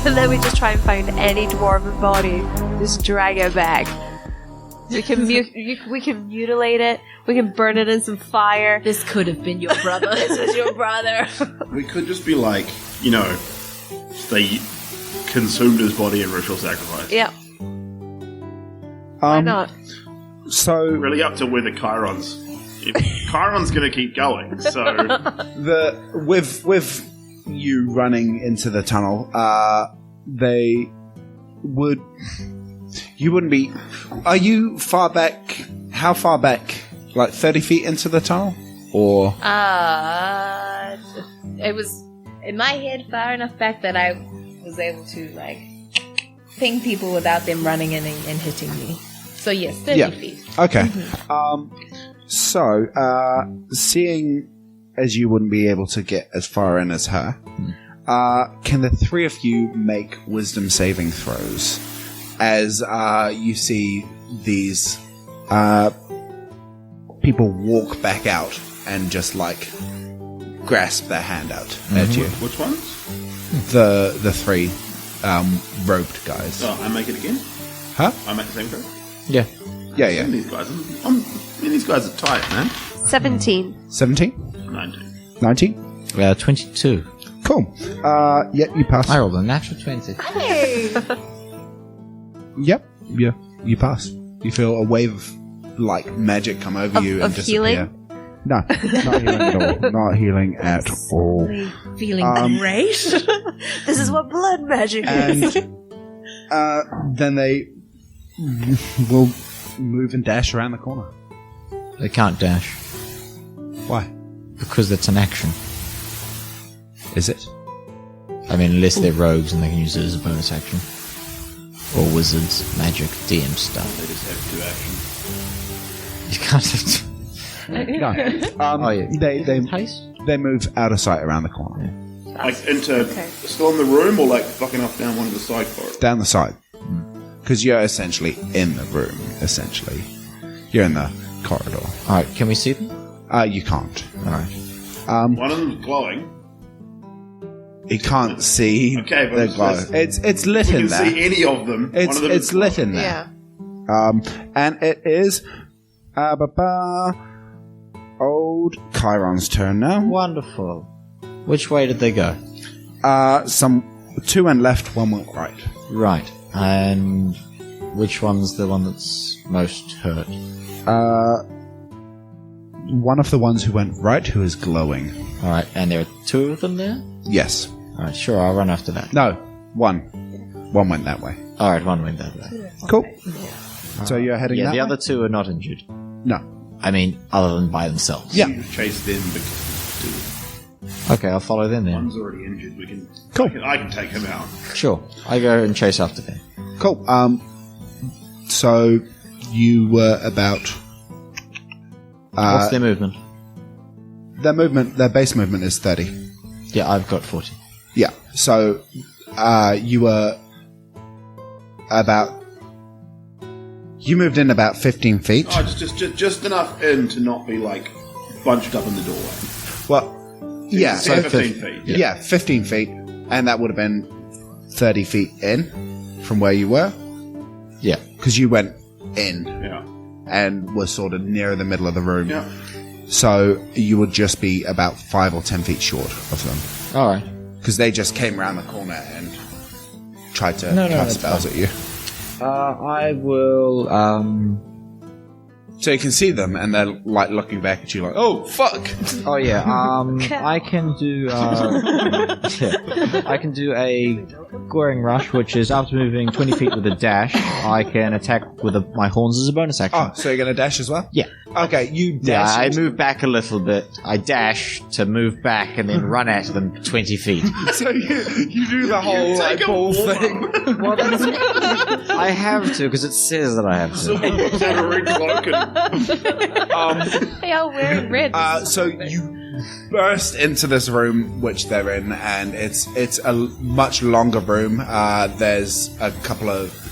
And then we just try and find any dwarven body, just drag it back. We can we can mutilate it. We can burn it in some fire. This could have been your brother. This was your brother. We could just be like, they consumed his body in ritual sacrifice. Yeah. Why not? So really up to whether Kiiron's. Kiiron's going to keep going. So with you running into the tunnel, they would. You wouldn't be. Are you far back? How far back? Like 30 feet into the tunnel, or? It was in my head far enough back that I was able to ping people without them running in and hitting me. So yes, 30 feet. Okay. So, seeing as you wouldn't be able to get as far in as her, can the three of you make wisdom saving throws as you see these people walk back out and just grasp their hand out at you? Which ones? The three robed guys. Oh, I make it again? Huh? I make the same throw? Yeah. These guys are tight, man. 17. 17? 19. 19? 22. Cool. Yeah, you pass. I rolled a natural 20. Hey! Yep. Yeah, you pass. You feel a wave of magic come over you and disappear. Healing? No, not healing at all. Not healing at all. Feeling great. This is what blood magic And is. then they will move and dash around the corner. They can't dash. Why? Because it's an action. Is it? I mean, unless they're rogues and they can use it as a bonus action. Or wizards, magic, DM stuff. They just have 2 actions. You can't have to... No. They move out of sight around the corner. Still in the room or fucking off down one of the side corridors? Down the side. Because you're essentially in the room, essentially. You're in the corridor. Alright, can we see them? You can't. Alright. One of them's glowing. You can't see the glow. It's lit in there. We can see any of them. It's lit in there. Yeah. And it is old Kiiron's turn now. Wonderful. Which way did they go? Two went left, one went right. Right. And which one's the one that's most hurt? One of the ones who went right, who is glowing. Alright, and there are 2 of them there? Yes. Alright, sure, I'll run after that. No, one. One went that way. Alright, one went that way. Cool. So you're heading that the way? other 2 are not injured. No. I mean, other than by themselves. Yeah. You chase them because Okay, I'll follow them then. one's already injured. We can. Cool. I can take him out. Sure, I go and chase after them. Cool. So you were about... What's their movement? Their base movement is 30. Yeah, I've got 40. Yeah. So you were about... You moved in about 15 feet. Oh, just enough in to not be bunched up in the doorway. Well, yeah. So So 15 feet. yeah, 15 feet. And that would have been 30 feet in from where you were. Yeah. Because you went in Yeah. and were sort of near the middle of the room. Yeah. So you would just be about 5 or 10 feet short of them. Alright. Because they just came around the corner and tried to No, cast that's spells at you. I will, So you can see them and they're looking back at you like, oh, fuck! Oh yeah, I can do, I can do a Goring Rush, which is after moving 20 feet with a dash, I can attack with my horns as a bonus action. Oh, so you're going to dash as well? Yeah. Okay, you Yeah, dash. I move back a little bit. I dash to move back and then run at them 20 feet. So you do the whole like, ball thing. Well, I have to, because it says that I have to. They are wearing red. So you burst into this room which they're in, and it's a much longer room.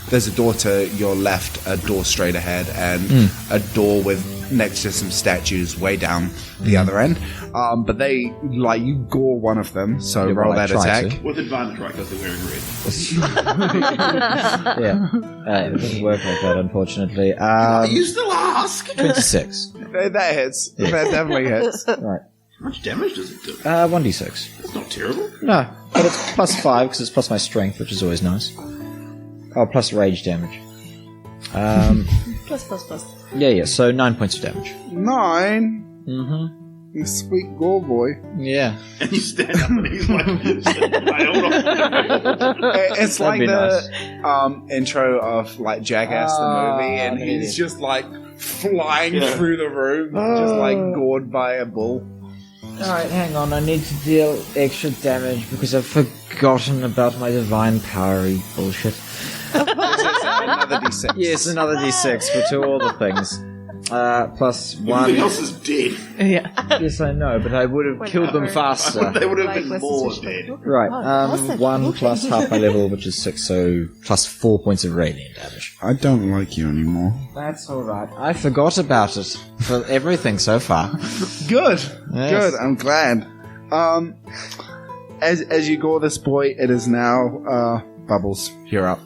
There's a door to your left, a door straight ahead, and a door with next to some statues way down the other end. But they you gore one of them, so Yeah, roll well, I that try attack. With advantage, right? Because they're wearing red. Yeah. It doesn't work like that, unfortunately. You still ask? 26. That hits. Yeah. That definitely hits. Right. How much damage does it do? 1d6. That's not terrible. No, but it's plus 5 because it's plus my strength, which is always nice. Oh, plus rage damage. Plus. Yeah, so 9 points of damage. 9. Mm-hmm. You sweet gore boy. Yeah. And you stand up and he's like, It's like be the intro of like Jackass the movie, and maybe. he's just like flying through the room, just like gored by a bull. Alright, hang on, I need to deal extra damage because I've forgotten about my divine power bullshit. Another d6. Yes, another d6 for all the things. Plus 1. Everything else is dead. Yeah. Yes, I know, but I would have killed them faster. They would have Like, been let's more just- dead. Right, awesome. 1 plus half my level, which is 6, so plus 4 points of radiant damage. I don't like you anymore. That's alright. I forgot about it for everything so far. Good, Yes. good. I'm glad. As you gore this boy, it is now Bubbles. You're up.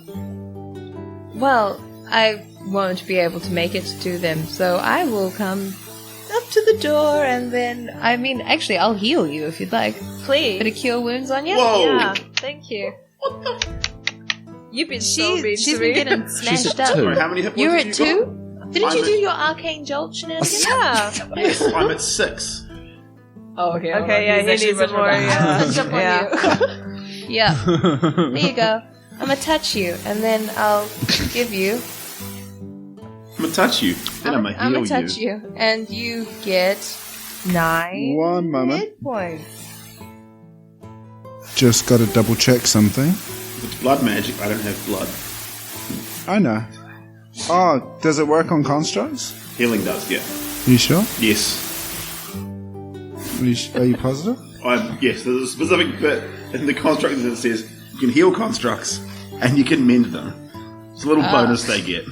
Well, I won't be able to make it to them, so I will come up to the door and then, actually, I'll heal you if you'd like. Please. Bit of cure wounds on you? Whoa! Yeah, thank you. You've been so mean She's to been me. getting She's smashed at up. 2. Sorry, how many hit points You're have at you 2? got? Didn't you I'm do at- your arcane jolt shenanigans? Yeah. Yes, I'm at 6. Oh, okay. Okay, yeah, he needs some more. Yeah. Jump on you. Yeah. There you go. I'm gonna touch you, and then I'll give you. I'm gonna touch you. Then I'm gonna I'm heal gonna touch you, and you get 9 One moment. hit points. Just got to double check something. It's blood magic. I don't have blood. I know. Oh, does it work on constructs? Healing does, yeah. You sure? Yes. Are you positive? Yes, there's a specific bit in the construct that says you can heal constructs and you can mend them. It's a little bonus they get.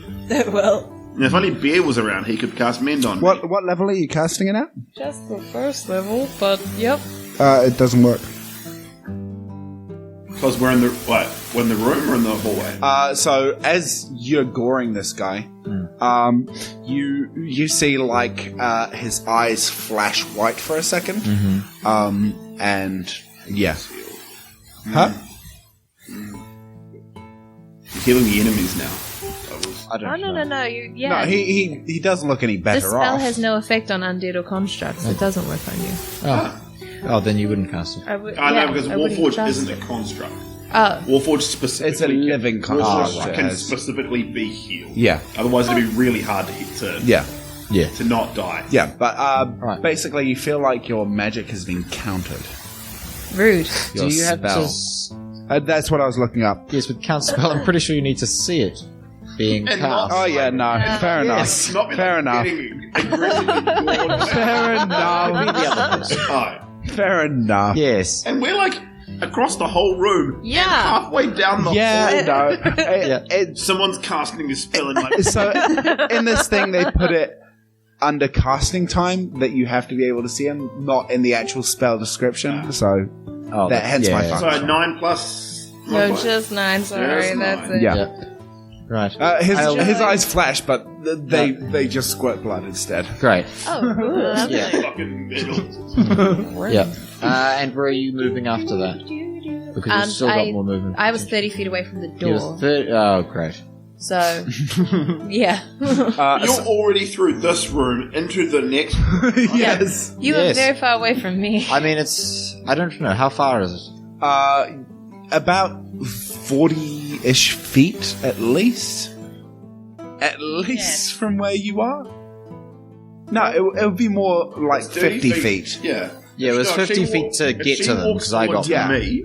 Well, And if only Bear was around, he could cast mend on me. What level are you casting it at? just the first level, but yep. It doesn't work. Because we're in the room or in the hallway? So as you're goring this guy, you see like his eyes flash white for a second, and yeah, huh? You're healing the enemies now. I don't Oh, know. no. Yeah. No, he doesn't look any better This spell off. has no effect on undead or constructs. It doesn't work on you. Oh, then you wouldn't cast it. I know, because Warforged isn't a construct. Oh, Warforged specifically... It's a living construct. Warforged It can has- specifically be healed. Yeah, Otherwise it'd be really hard to yeah, Yeah. not die. yeah. But Right. basically, you feel like your magic has been countered. rude. Your Do you have spell. to... That's what I was looking up. Yes, with count spell, I'm pretty sure you need to see it being And cast. Oh yeah, no, fair enough. Not be Fair like enough. getting aggressively bored. Fair Be enough. the other person. Oh. Fair enough. Yes. And we're like across the whole room. Yeah. Halfway down the Yeah, hall. no. It's Someone's casting a spell and like... so in this thing they put it under casting time that you have to be able to see him, not in the actual spell description. So Oh, that hence my yeah. fun. So 9 plus... No, plus- just 9, sorry. Just That's 9. it. Yeah. Yeah. Right. His I'll- eyes flash, but they just squirt blood instead. Great. Oh, cool. Yeah. Fucking Yeah. And where are you moving after that? Because you've still got more movement. I was 30 feet away from the You was door. 30 oh, great. So, yeah. You're already through this room into the next room. Yes. You were Yes. very far away from me. I mean, it's... I don't know. How far is it? About 40-ish feet at least. At least from where you are. No, it would be more like It's 30 50 feet. Yeah. Yeah, it was No, 50 she feet walks- to if get she to them, walks 'cause I got towards Yeah. me,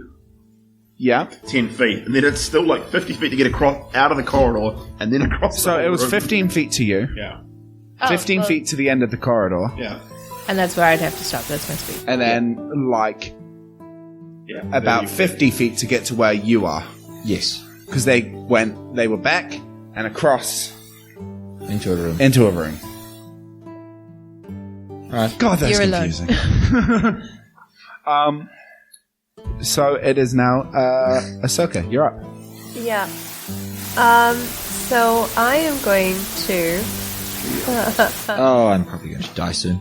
Yeah. 10 feet, and then it's still like 50 feet to get across out of the corridor, and then across. So the it was room. 15 feet to you, Yeah, 15 feet to the end of the corridor, yeah, And that's where I'd have to stop. That's my speed. and then like yeah. about 30 50 feet to get to where you are. Yes. Because they were back and across Into a room. into a room. Right. God, that's You're alone. confusing. So it is now Ahsoka. You're up. Yeah. So I am going to. Oh, I'm probably going to die soon.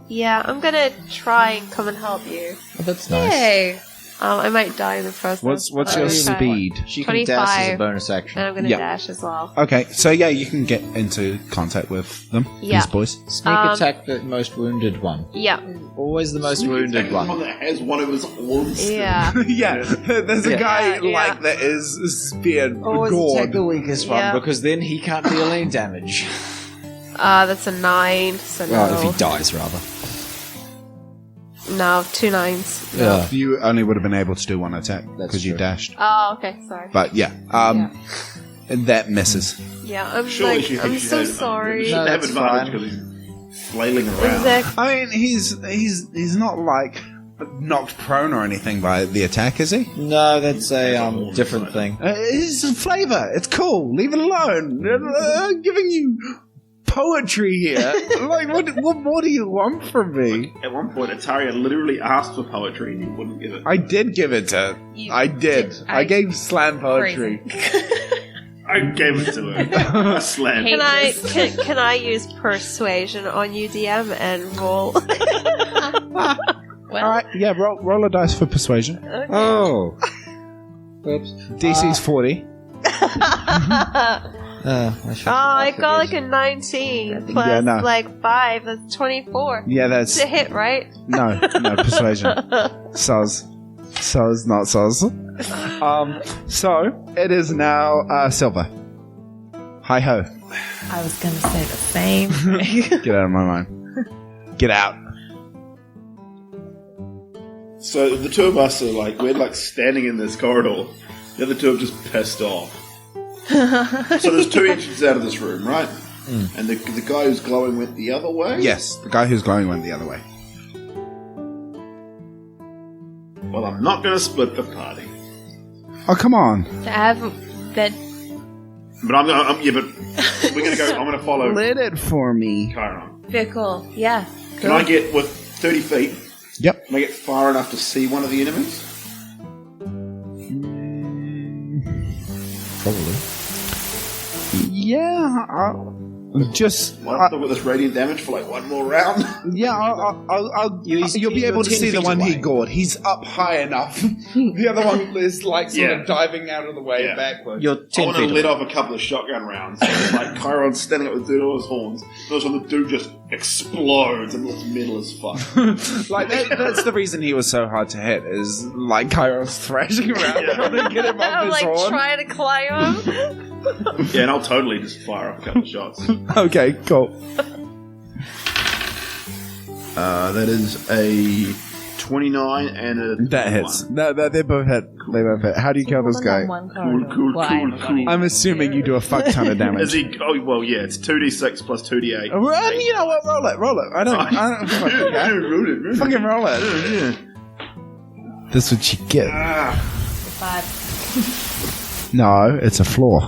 Yeah, I'm gonna try and come and help you. Oh, that's nice. Hey. I might die in the process. What's but your I'll try. speed? She can dash as a 25. bonus action. And I'm gonna Yeah. dash as well. Okay, so yeah, you can get into contact with them, Yeah. these boys. Sneak attack the most wounded one. Yeah. Always the most feet. wounded One one. that has one of his arms. Yeah. Yeah, there's a Yeah. guy Yeah. like that is speared, Always attack the gored. weakest Yeah. one, because then he can't deal any damage. That's a 9. So Well, if no. he dies, rather. No, 2 9s. Yeah. You only would have been able to do one attack That's because you true. dashed. Oh, okay. Sorry. But yeah, that misses. Yeah, I'm Surely like, she I'm thinks she so has- sorry. She No, should have that's advantage fine. because he's flailing around. Exactly. I mean, he's not like knocked prone or anything by the attack, is he? No, that's a different thing. It's a flavor. It's cool. Leave it alone. I'm giving you poetry here. Like, what more do you want from me? At one point, Ataria literally asked for poetry and he wouldn't give it. I did give it to. I did. I gave slam poetry. I gave it to her. A slam. Can I use persuasion on you, DM, and roll? All right. Yeah. Roll a dice for persuasion. Oh. Oops. DC's 40. I got like a 19 plus Yeah, no. like 5. That's 24. Yeah, that's It's a hit, right? no persuasion. Soz, not soz. So it is now Silver. Hi ho. I was going to say the same. Get out of my mind. Get out. So the two of us are like, we're like standing in this corridor. The other two have just pissed off. So there's two entrances out of this room, right? And the guy who's glowing went the other way? Yes, the guy who's glowing went the other way. Well, I'm not going to split the party. Oh, come on. I have that. But I'm going to, but we're going to go, I'm going to follow Lit it for me. Chiron. Very cool. Yeah. Can I get, with 30 feet, Yep. can I get far enough to see one of the enemies? Probably. Yeah, I'll just Why not with this radiant damage for like one more round? you'll be able to see the 10 feet one he away. gored. He's up high enough. The other one is like sort Yeah. of diving out of the way Yeah. backwards. You're I 10 want to feet let away. off a couple of shotgun rounds. So like Chiron's standing up with dude on his horns. First one, the dude just explodes and looks metal as fuck. Like that's the reason he was so hard to hit. Is like Chiron's thrashing around Yeah. trying to get him I'm off his like horn. trying to climb him. Yeah, and I'll totally just fire off a couple of shots. Okay, cool. That is a 29 and a That hits. No, they both hit. They both hit. How do you kill this guy? Cool. I'm assuming you do a fuck ton of Is damage. he? Oh well, yeah. It's 2d6 plus 2d8. Well, you know what? Roll it. I don't fucking care. Roll it. Fucking roll it. Yeah. That's what you get. Five. No, it's a floor.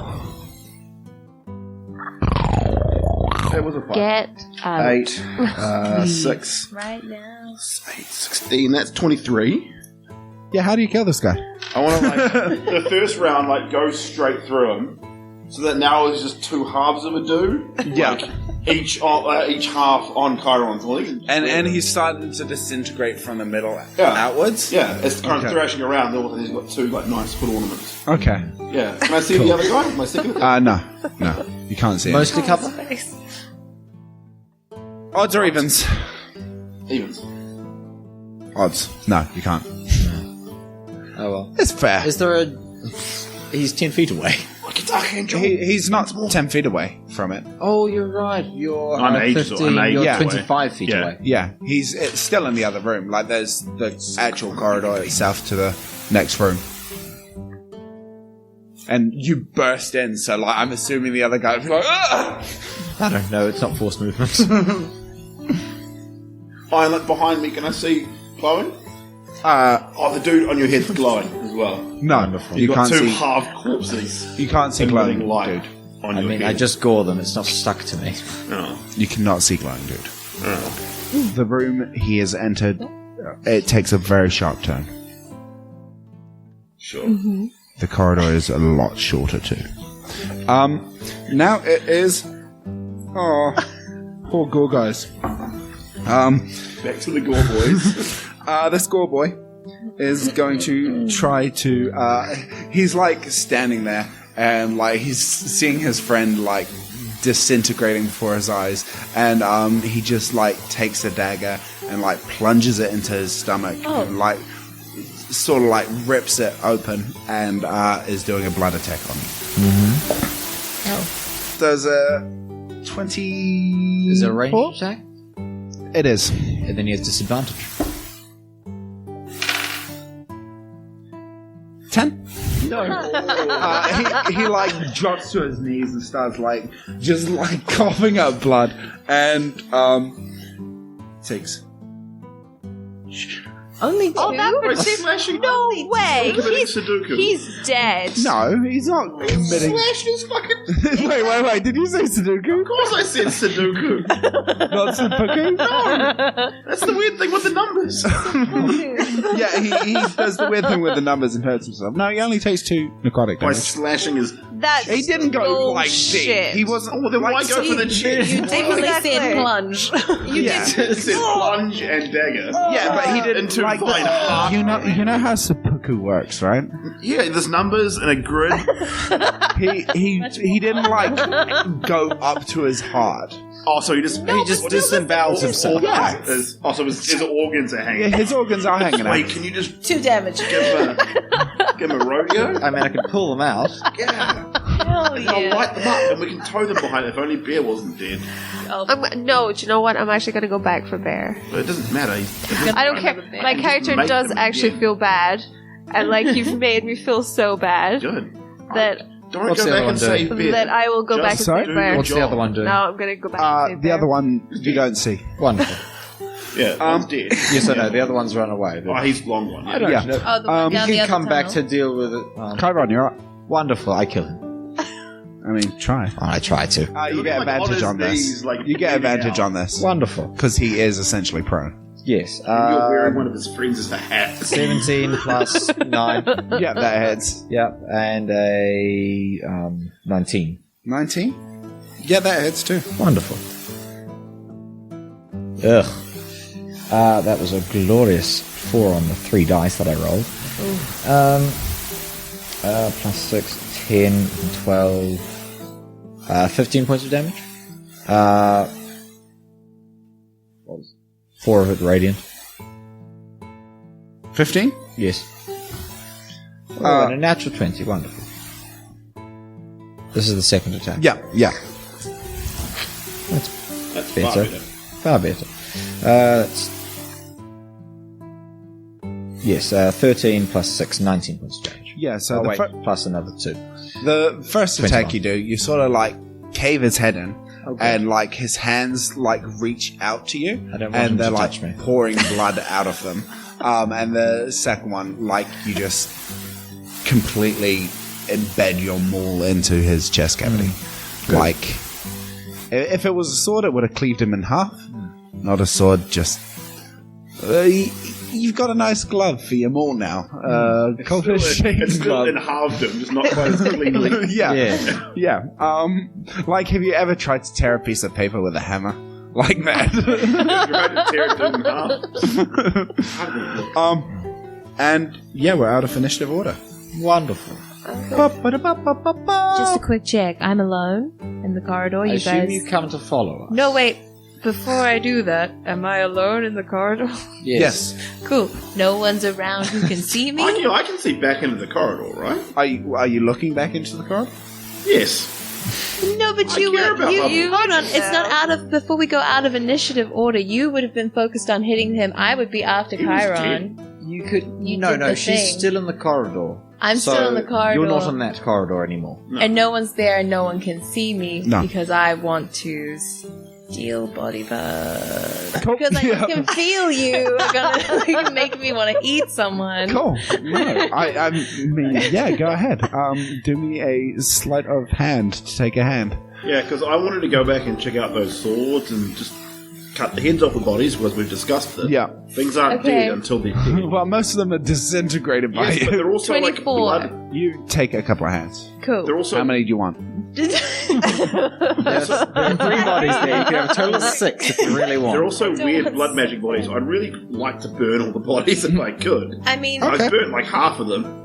That was a 5. Get out. 8, 6, Right now. 8, 16. That's 23. Yeah, how do you kill this guy? I want to like the first round like go straight through him, so that now it's just two halves of a dude. Yeah. Like, each half on Chiron's leg. And he's starting to disintegrate from the middle Yeah. outwards? Yeah, it's kind Okay. of thrashing around. And he's got two like nice foot ornaments. Okay. Yeah. Can I see the other guy? My second. No. You can't see him. Mostly cover. Odds or evens? Evens. odds. No, you can't. Oh well. It's fair. Is there a... He's 10 feet away. He's not 10 feet away from it. Oh, you're right. You're I'm aged 15, you're you're away. 25 feet Yeah. away. Yeah, it's still in the other room. Like, there's the actual corridor itself to the next room. And you burst in, so, like, I'm assuming the other guy would be like, "Ugh!" I don't know, it's not forced movement. I look behind me. Can I see glowing? The dude on your head's glowing as well. No, you You've got can't two see. half corpses. You can't see glowing, light dude. on I your mean, head. I just gore them, it's not stuck to me. Oh. You cannot see glowing, dude. Oh. The room he has entered, it takes a very sharp turn. Sure. The corridor is a lot shorter too. Now it is. Oh, poor gore guys. Back to the gore boys. This gore boy is going to try to. He's like standing there and like he's seeing his friend like disintegrating before his eyes, and he just like takes a dagger and like plunges it into his stomach and like sort of like rips it open and is doing a blood attack on him. There's a 20. Is it a ranged attack? It is. And then he has disadvantage. 10? No. He like drops to his knees and starts like just like coughing up blood and takes. Only two? Oh, that would Slashing. no way. Committing Sudoku. He's dead. No, he's not committing. Slashing his fucking. Wait. Did you say Sudoku? Of course I said Sudoku. Not Seppuku? That's the weird thing with the numbers. Yeah, he does the weird thing with the numbers and hurts himself. No, he only takes 2 necrotic By damage. slashing his. That's He didn't go like deep. bullshit. He wasn't. Oh, then why go for the chin? You definitely Exactly. said plunge. Yeah. It said plunge and dagger. Yeah, but he didn't Into like fine half. You know how seppuku works, right? Yeah, there's numbers and a grid. He didn't like go up to his heart. Oh, so he just disembowels himself. Yeah. So his organs are hanging. Yeah, his organs are hanging Wait, out. can you just 2 damage. give him a rodeo? I mean, I could pull them out. Yeah. Hell I'll yeah. light them up and we can tow them behind if only Bear wasn't dead. No, do you know what? I'm actually going to go back for Bear. But it doesn't matter. I don't care. My character make does them- actually yeah. feel bad. And like, you've made me feel so bad Good. that Don't What's go the back other and one save doing? Bear. that I will go Just back and Sorry? save Bear. What's the other one doing? No, I'm going to go back and save The Bear. other one you don't see. Wonderful. Yeah, one's dead. Yes, I know. The other one's run away. Oh, he's long one. I don't Yeah. know. Oh, the one You down the can other come back tunnel. to deal with it. Chiron, you're up. Wonderful. I kill him. I mean, try. Oh, I try to. You Looking get like advantage on honest this. knees, like, You get bleeding advantage out. on this. Wonderful. Because he is essentially prone. Yes. You're wearing one of his friends as a hat. 17 plus 9. Yeah, that heads. Yep. And a 19. 19? Yeah, that heads too. Wonderful. Ugh. That was a glorious 4 on the 3 dice that I rolled. Plus 6, 10, 12, 15 points of damage. What was it? 4 of it radiant. 15? Yes. Oh, and a natural 20. Wonderful. This is the second attack. Yeah. That's better. far better. Far better. Yes, 13 plus 6, 19 points of damage. Yeah, so Oh, the, wait, plus another 2. the first 21. attack you do, you sort of like cave his head in, and like his hands like reach out to you, I don't want and him they're to like touch me. pouring blood out of them. And the second one, like you just completely embed your maul into his chest cavity. Like if it was a sword, it would have cleaved him in half. Not a sword, just. You've got a nice glove for your maul now. It's still in halved him, just not quite as cleanly. Yeah. Yeah. Like, have you ever tried to tear a piece of paper with a hammer? Like that. Tried to tear it in half. And yeah, we're out of initiative order. Wonderful. Just a quick check. I'm alone in the corridor. I You assume guys. you come to follow us. No, wait. before I do that, am I alone in the corridor? Yes. Cool. No one's around who can see me? I can see back into the corridor, right? Are you looking back into the corridor? Yes. No, but I care about Bubble. hold on. It's not out of, before we go out of initiative order, you would have been focused on hitting him. I would be after He was Chiron. You could. You no, did no, the she's thing. still in the corridor. I'm still in the corridor. You're not in that corridor anymore. And no one's there and no one can see me No. because I want to steal body parts. Cool. Because I Yeah. can feel you are gonna make me want to eat someone. Cool. No, I mean, yeah, go ahead. Do me a sleight of hand to take a hand. Yeah, because I wanted to go back and check out those swords and just cut the heads off the bodies because we've discussed them. Yeah. Things aren't Okay. dead until they're dead. Well, most of them are disintegrated by Yes, but you. they're also like 24. blood. You take a couple of hands. Cool. They're also How many do you want? There are 3 bodies there. You can have a total of 6 if you really want. they're also don't weird want blood magic bodies. I'd really like to burn all the bodies if I could. I mean, Okay. I've burnt like half of them.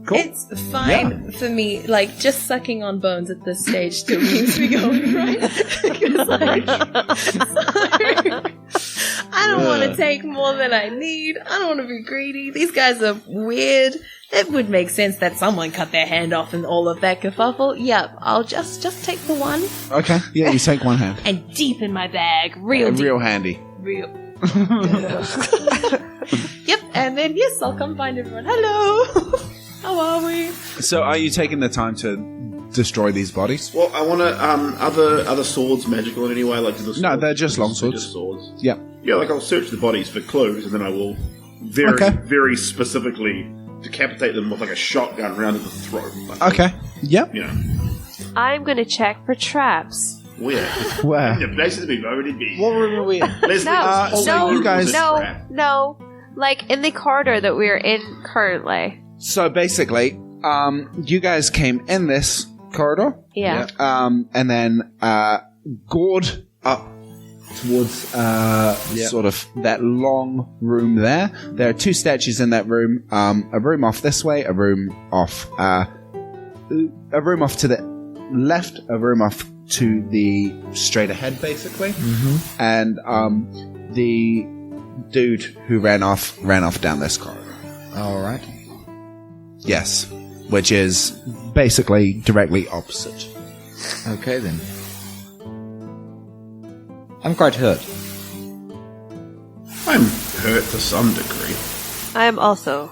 Cool. it's fine for me. Like, just sucking on bones at this stage still keeps me going, right? Because, like, I don't want to take more than I need. I don't want to be greedy. These guys are weird. It would make sense that someone cut their hand off in all of that kerfuffle. Yep, I'll just take the one Okay. Yeah, you take one hand. and deep in my bag, real deep. Real handy. Real. Yep, and then yes, I'll come find everyone. Hello, how are we? So, are you taking the time to destroy these bodies? Well, I want to. Other swords magical in any way? Like do the No, swords- they're just long swords. Just swords. Yeah. Yeah, like I'll search the bodies for clues, and then I will very, Okay. very specifically decapitate them with like a shotgun round to the throat. Like, Okay. Yep. You know, I'm gonna check for traps. where? Where? The places we've already been. What room are we in? Leslie, No, this no, whole you guys- room is a No, trap. no. Like in the corridor that we're in currently. So, basically, you guys came in this corridor. Yeah. And then gored up towards sort of that long room there. There are 2 statues in that room. A room off this way, a room off to the left, a room off to the straight ahead, basically. And the dude who ran off down this corridor. Alright. Yes, which is basically directly opposite. Okay then. I'm quite hurt. I'm hurt to some degree. I am also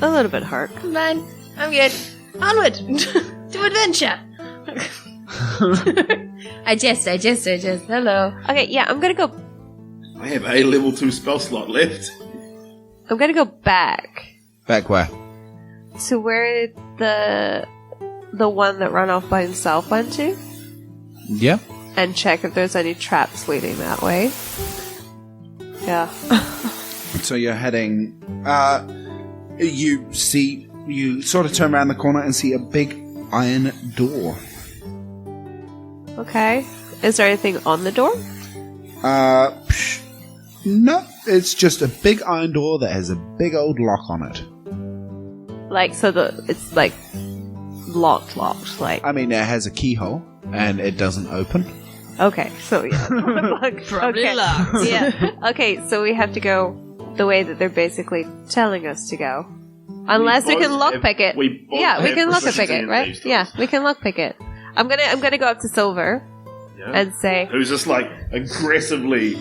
a little bit hurt. Come on, I'm good. Onward to adventure. I jest. Hello. Okay, yeah, I'm gonna go I have a level 2 spell slot left. back Back where? to where the one that ran off by himself went to Yeah. and check if there's any traps leading that way. Yeah. So you're heading. You sort of turn around the corner and see a big iron door. Okay. Is there anything on the door? No, it's just a big iron door that has a big old lock on it. Like, so it's like locked, like. I mean, it has a keyhole and it doesn't open. Okay, so yeah. Probably okay. locked. Yeah. Okay, so we have to go the way that they're basically telling us to go. Unless we both can lockpick have- it. we both Yeah, we have can proficiency lockpick it, in right? these Yeah, things. we can lockpick it. I'm gonna go up to Silver Yeah. and say, Who's just like aggressively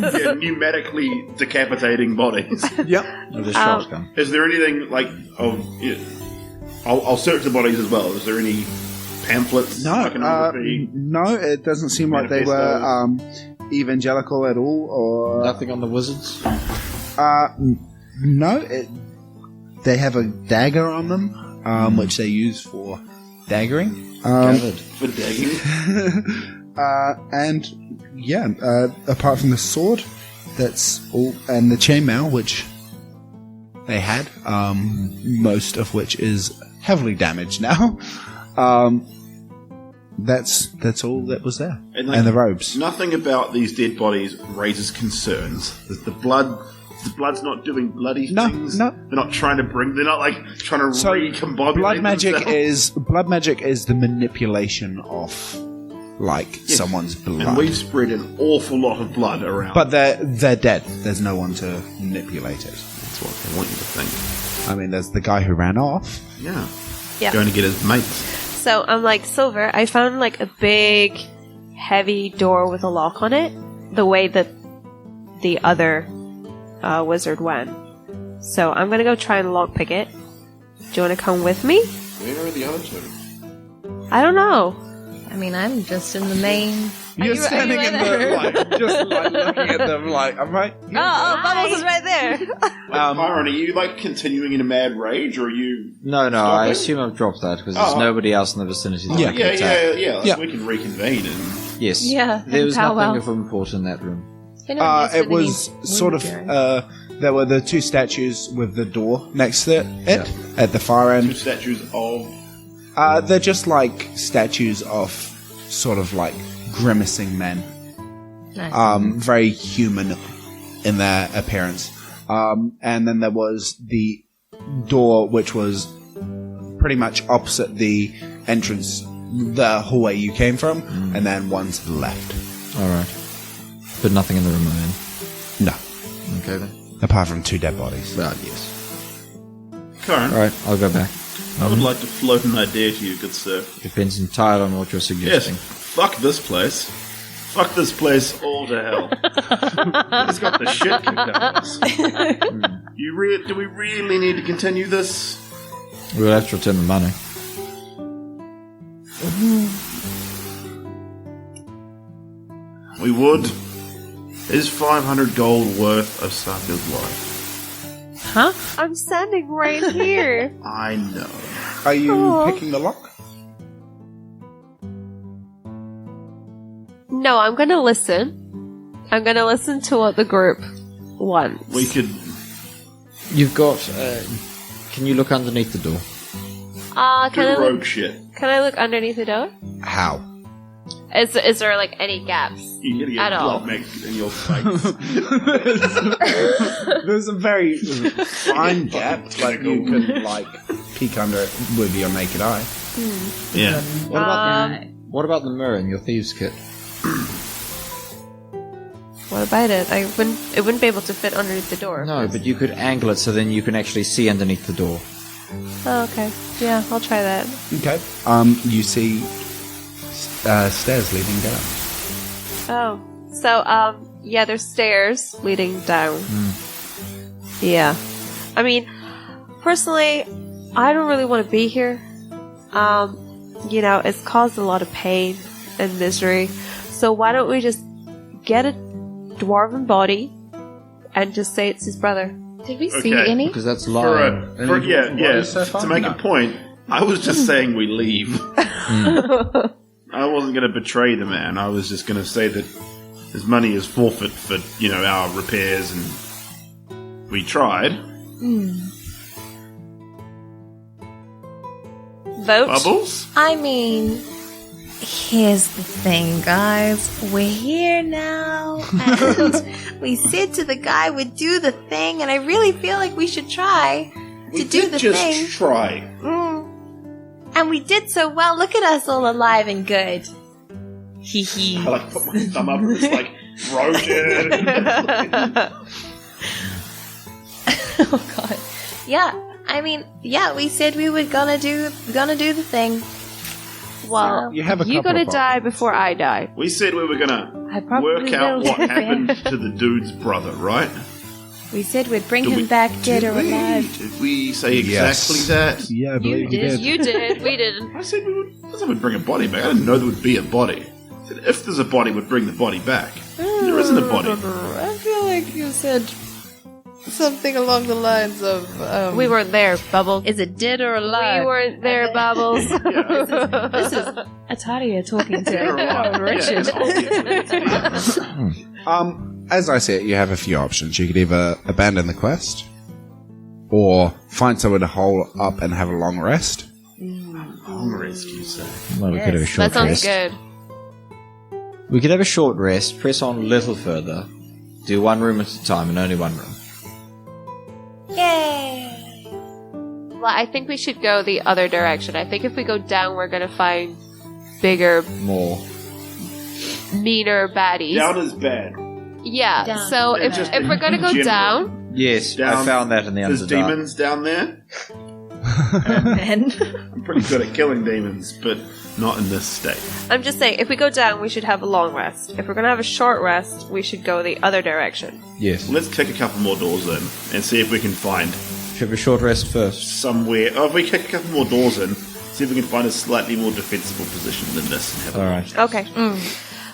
pneumatically decapitating bodies. Yep. With a shotgun. Is there anything like I'll search the bodies as well. Is there any pamphlets? No, iconography? no, it doesn't seem like they were evangelical at all, or Nothing on the wizards? no. They have a dagger on them, which they use for daggering. Gathered. For dagging? And yeah, apart from the sword, that's all, and the chainmail, which they had, most of which is heavily damaged now. That's all that was there, And, and the robes. Nothing about these dead bodies raises concerns. The blood's not doing bloody things. No. They're not trying to bring. They're not like trying to So recombobulate blood magic themselves. is the manipulation of like someone's blood. And we've spread an awful lot of blood around. But they're dead. There's no one to manipulate it. That's what they want you to think. I mean, there's the guy who ran off. Yeah. Yeah. Going to get his mates. So I'm like, Silver, I found like a big, heavy door with a lock on it, the way that the other wizard went. So I'm gonna go try and lockpick it. Do you want to come with me? Where are the other two? I don't know. I mean, I'm just in the main. You're you- standing are you in the like, just like looking at them like, I'm right. Oh, Bubbles is right there. Kiiron, are you like continuing in a mad rage, or are you? No, I Stopping? assume I've dropped that because there's Oh. nobody else in the vicinity. that Yeah. I can attack. Yeah. Yeah. We can reconvene and. Yes. Yeah, There was and nothing powwow. of import in that room. It was sort of. There were the two statues with the door next to it at the far Two end. statues of. They're just like statues of sort of like grimacing men. Nice. Very human in their appearance. And then there was the door, which was pretty much opposite the entrance, the hallway you came from, and then one to the left. Alright. But nothing in the room then. No, Okay then. apart from two dead bodies. Well, yes. Kiiron, Alright, I'll go back. I would like to float an idea to you, good sir. Depends entirely on what you're Yes, suggesting. fuck this place. Fuck this place all to hell. It's got the shit kicked out of us. Do we really need to continue this? We'll have to return the money. We would. Is 500 gold worth of Saka's life? Huh? I'm standing right here. I know. Are you Aw. picking the lock? No, I'm gonna listen. I'm gonna listen to what the group wants. We could. You've got... can you look underneath the door? Do Can I rogue look? shit. Can I look underneath the door? How? Is there like any gaps? You're gonna At get all. blood mixed in your face. There's a very fine gap, like you can like peek under it with your naked eye. Yeah. What about the mirror in your thieves' kit? What about it? It wouldn't be able to fit underneath the door. No, but you could angle it so then you can actually see underneath the door. Oh, okay. Yeah, I'll try that. Okay. You see stairs leading down. Oh. So, yeah, there's stairs leading down. Yeah. I mean, personally, I don't really want to be here. You know, it's caused a lot of pain and misery. So why don't we just get a dwarven body and just say it's his brother? Did we see Okay. any? Because that's For lying. yeah. so far? To make No. a point, I was just saying we leave. I wasn't going to betray the man. I was just going to say that his money is forfeit for, our repairs, and we tried. Vote? Bubbles? I mean, here's the thing, guys. We're here now, and we said to the guy we'd do the thing, and I really feel like we should try We to do did the just thing. try. And we did so well. Look at us all alive and good. Hee hee. I put my thumb up and it's like, broken. Oh god. Yeah. I mean, yeah, we said we were gonna do the thing. Well, You have a you're couple gonna of die before I die. We said we were going to I probably work out will. what happened to the dude's brother, right? We said we'd bring Did him we- back dead did or we? alive. Did we say Yes. exactly that? Yeah, I believe you Yes, did. you did. We didn't. I said we would bring a body back. I didn't know there would be a body. I said if there's a body, we'd bring the body back. There isn't a body. I feel like you said something along the lines of, We weren't there, Bubbles. is it dead or alive? We weren't there, Bubbles. This is Ataria talking They're to alive. Richard. Yeah, obviously. As I see it, you have a few options. You could either abandon the quest, or find somewhere to hole up and have a long rest. Long rest, you say? Well, we could have a short That sounds rest. good. We could have a short rest, press on a little further, do one room at a time and only one room. Yay! Well, I think we should go the other direction. I think if we go down, we're gonna find bigger. More. meaner baddies. Down is bad. Yeah. Down. So Yeah, if just we're gonna go general. down, Yes, Down. I found that in the There's Underdark. demons down there. Men. I'm pretty good at killing demons, but not in this state. I'm just saying, if we go down, we should have a long rest. If we're gonna have a short rest, we should go the other direction. Yes. Let's kick a couple more doors in and see if we can find Should we have a short rest first? somewhere. Oh, if we kick a couple more doors in, see if we can find a slightly more defensible position than this. And have a Alright. Okay.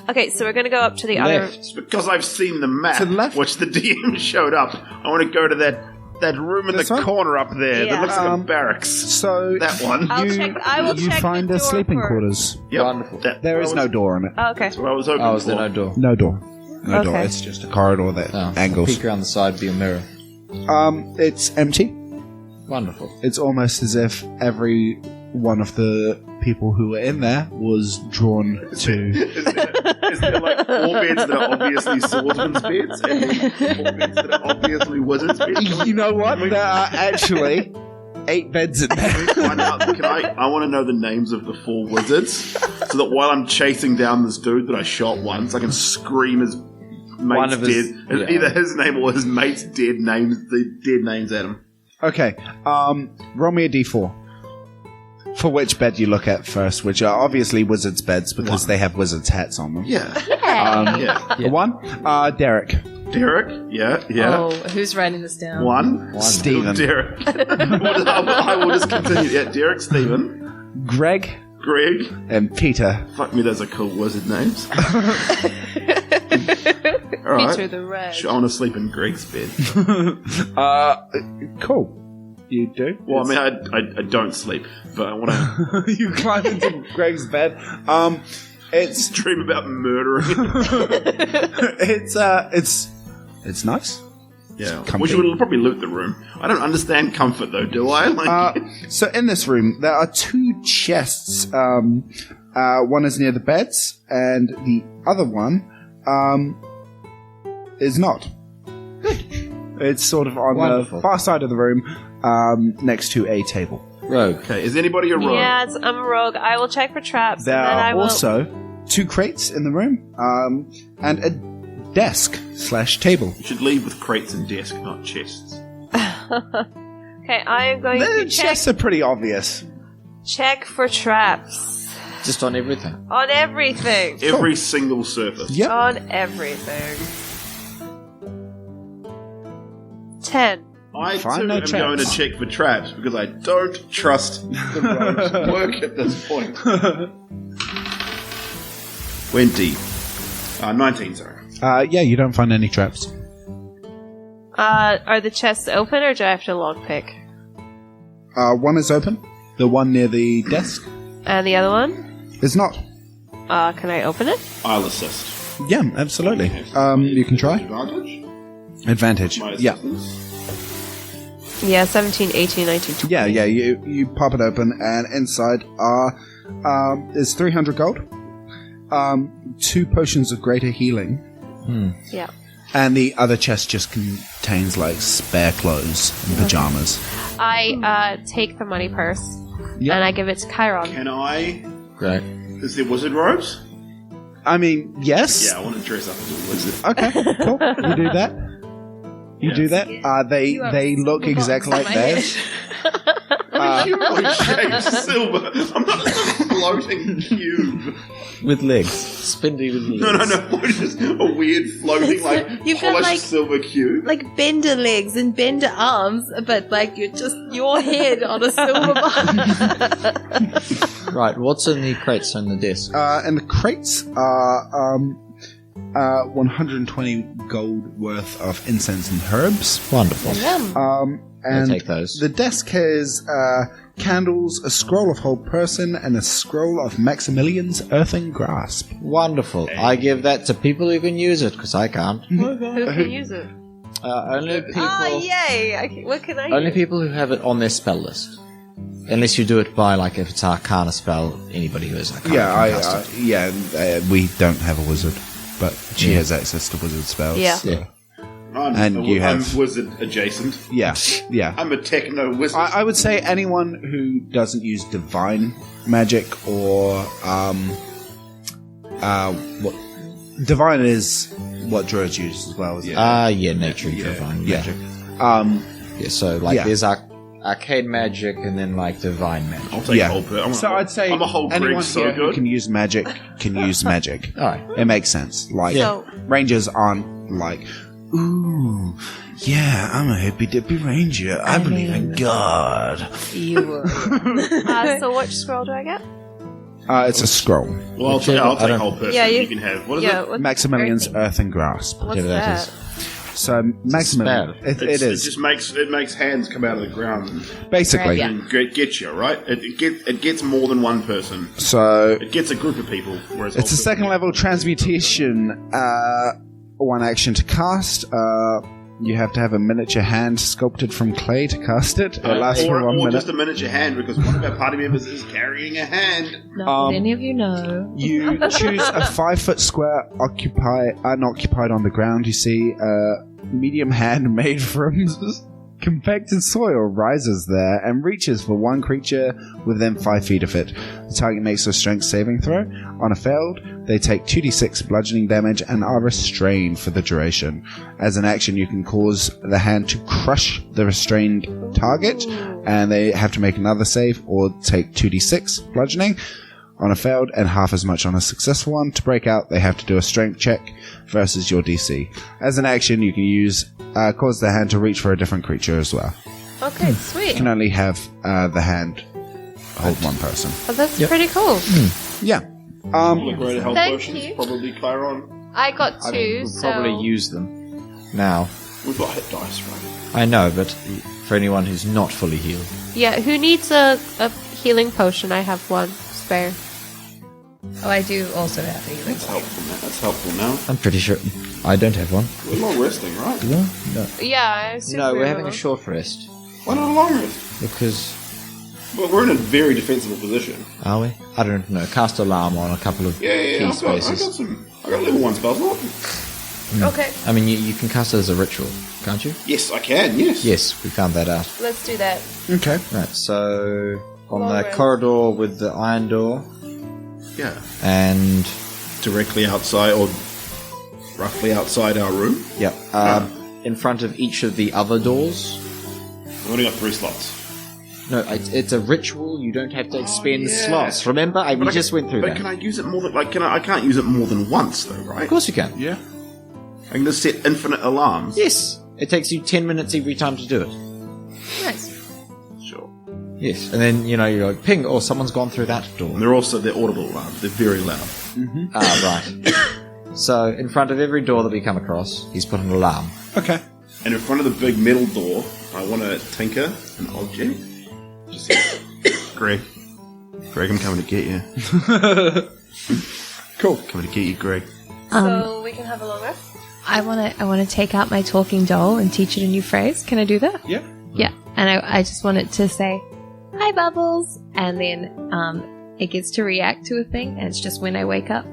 Okay, so we're gonna go up to the other. Left. It's because I've seen the map, To the left? which the DM showed up. I want to go to that room in This the one? corner up there Yeah. that looks like a barracks. So That one. I'll check. I will you check find the a door sleeping first. quarters. Yep. Wonderful. There is no door on it. Oh, okay. That's what I was hoping Oh, is for. there no door? No door. No door. Okay. It's just a corridor that Oh, angles. peek around the side, be a mirror. It's empty. Wonderful. It's almost as if every one of the people who were in there was drawn to. Is there like 4 beds that are obviously swordsman's beds and then 4 beds that are obviously wizard's beds? You know what? There are actually 8 beds in there. Can we find out? I want to know the names of the 4 wizards, so that while I'm chasing down this dude that I shot once, I can scream his One mate's of his- dead, yeah. either his name or his mate's dead names at him. Okay, roll me a d4. For which bed you look at first, which are obviously wizards' beds because One. they have wizards' hats on them. Yeah, Yeah. yeah. 1, Derek. Derek, yeah. Oh, who's writing this down? 1, Stephen. Derek. I will just continue. Yeah, Derek, Stephen, Greg, Greg. and Peter. Fuck me, those are cool wizard names. All right. Peter the Red. I want to sleep in Greg's bed. Cool. You do? Well, I mean, I don't sleep, but I want to You climb into Greg's bed. It's dream about murdering him. it's nice. Yeah, comfy. we should probably loot the room. I don't understand comfort, though, do I? Like, So in this room, there are 2 chests. One is near the beds, and the other one is not. It's sort of on Wonderful. the far side of the room, next to a table. Rogue. okay, is anybody a rogue? Yeah, I'm a rogue. I will check for traps. There and then I are will. also 2 crates in the room, and a desk/table. You should leave with crates and desk, not chests. Okay, I am going The to chests are pretty obvious. check for traps Just on everything. on everything. Every single surface. Yep. On everything. 10. I Find too no am traps. going to check for traps because I don't trust the rogue's work at this point. 20. 19, sorry. Yeah, you don't find any traps. Are the chests open or do I have to lockpick? One is open. The one near the desk And the other one? is not. Can I open it? I'll assist. Yeah, absolutely. You can try. Advantage? Advantage. My Yeah. assistance? Yeah, 17, 18, 19, 20. Yeah, yeah. You pop it open, and inside is 300 gold, 2 potions of greater healing, Yeah. and the other chest just contains like spare clothes and pajamas. I take the money purse Yeah. and I give it to Kiiron. Can I... Great. Is there wizard robes? I mean, yes. Yeah, I want to dress up as a wizard. Okay, cool. You do that. You do that. They look exactly like theirs. Purely shaped silver. I'm not a floating cube. With legs. Spindly with legs. No. Just a weird floating, like, You've got, polished like- silver cube. Like bender legs and bender arms, but like you're just your head on a silver bar. Right, what's in the crates on the desk? And the crates are 120 gold worth of incense and herbs. Wonderful. And I'll take those. the desk has candles, a scroll of whole person, and a scroll of Maximilian's earthen grasp. Wonderful. I give that to people who can use it, because I can't. Who can use it? Only people. Oh, yay! What can I Only use? people who have it on their spell list. Unless you do it by, like, if it's Arcana spell, anybody who has Arcana can cast it. We don't have a wizard, but she has access to wizard spells. Yeah. so- Yeah. I'm you wizard adjacent. yeah, yeah. I'm a techno wizard. I would say anyone who doesn't use divine magic or Divine is what druids use as well, isn't it? Yeah, nature divine magic. So there's arcane magic and then divine magic. I'll take whole. So I'd say I'm a whole anyone Greg, so here who good. can use magic can use magic. All right. It makes sense. So- Rangers aren't like, ooh, yeah, I'm a hippy dippy ranger. I believe in God. You would. So which scroll do I get? It's a scroll. Well, I'll take whole person. Yeah, you can have. What is it? Maximilian's Earth and Grasp. What's Whatever that that? is. So Maximilian, it It is just makes hands come out of the ground basically. and get you right. It gets more than one person. So It gets a group of people. Whereas it's a second level transmutation. One action to cast. You have to have a miniature hand sculpted from clay to cast it. It lasts for 1 or minute. just a miniature hand because one of our party members is carrying a hand. Not that any of you know. You choose a 5-foot square unoccupied on the ground. You see a medium hand made from compacted soil rises there and reaches for one creature within 5 feet of it. The target makes a strength saving throw. On a failed, they take 2d6 bludgeoning damage and are restrained for the duration. As an action, you can cause the hand to crush the restrained target, and they have to make another save or take 2d6 bludgeoning on a failed and half as much on a successful one. To break out, they have to do a strength check versus your DC. As an action, you can use cause the hand to reach for a different creature as well. Okay, You sweet. can only have the hand hold one person. Oh, that's pretty cool. Yeah. The greater health Thank potions, you. probably Kiiron. I got two, We'll so... probably use them now. We've got hit dice, right? I know, but for anyone who's not fully healed. Yeah, who needs a healing potion? I have one spare. Oh, I do also have a healing. That's helpful now. I'm pretty sure I don't have one. We're not resting, right? No. Yeah, I assume No, we we're having will. a short rest Why not a long rest? because Well, we're in a very defensible position. are we? I don't know. Cast alarm on a couple of Yeah. key I spaces. got level 1 spells. What? Okay, I mean, you can cast it as a ritual, can't you? Yes, I can. Yes. Yes, we found that out. let's do that. Okay. Right, so on Long the rest. corridor with the iron door Yeah. and Directly outside, or roughly outside our room. in front of each of the other doors. We've only got 3 slots. No, it's a ritual. You don't have to expend yeah. slots. Remember, we just went through But that. can I use it more than I can't use it more than once, though, right? Of course you can. Yeah. I can just set infinite alarms. Yes, it takes you 10 minutes every time to do it. Nice. Sure. Yes, and then you go ping, or someone's gone through that door. And they're audible alarms. They're very loud. Right. So in front of every door that we come across, he's put an alarm. Okay. And in front of the big metal door, I want to tinker an object. Just say, Greg, I'm coming to get you. Cool. Coming to get you, Greg. So we can have a long rest? I want to take out my talking doll and teach it a new phrase. Can I do that? Yeah. Yeah. And I just want it to say, "Hi, Bubbles," and then it gets to react to a thing, and it's just when I wake up.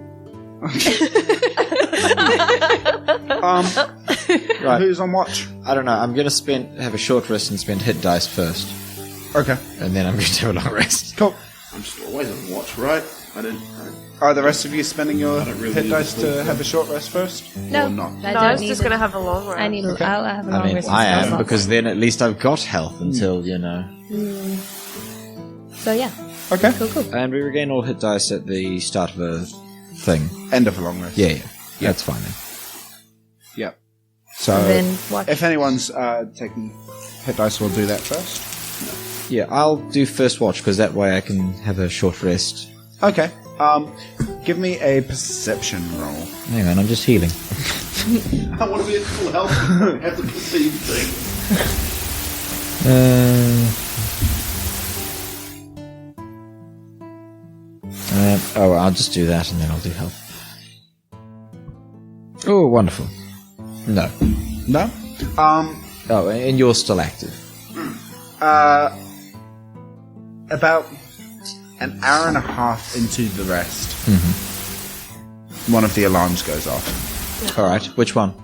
Right. Who's on watch? I don't know. I'm going to have a short rest and spend hit dice first, Okay. and then I'm going to have a long rest. Cool. I'm just always on watch, right? I don't Are the rest of you spending your I don't really hit need dice to sleep, to have a short rest first? No, Or not? I No, don't I was need just it. going to have a long rest. I need. Okay. I'll have a long I mean, rest. I and am, spell because slots. then at least I've got health until, So yeah, Okay. cool. And we regain all hit dice at the start of a thing. End of a long rest. Yeah. That's fine then. Yep. So, And then watch. if anyone's taking hit dice, we'll do that first. Yeah, I'll do first watch, because that way I can have a short rest. Okay. Give me a perception roll. Hang on, I'm just healing. I want to be at full health. I have to perceive things. I'll just do that and then I'll do health. Oh, wonderful. No. No? Oh, and you're still active. About an hour and a half into the rest, one of the alarms goes off. Alright, which one?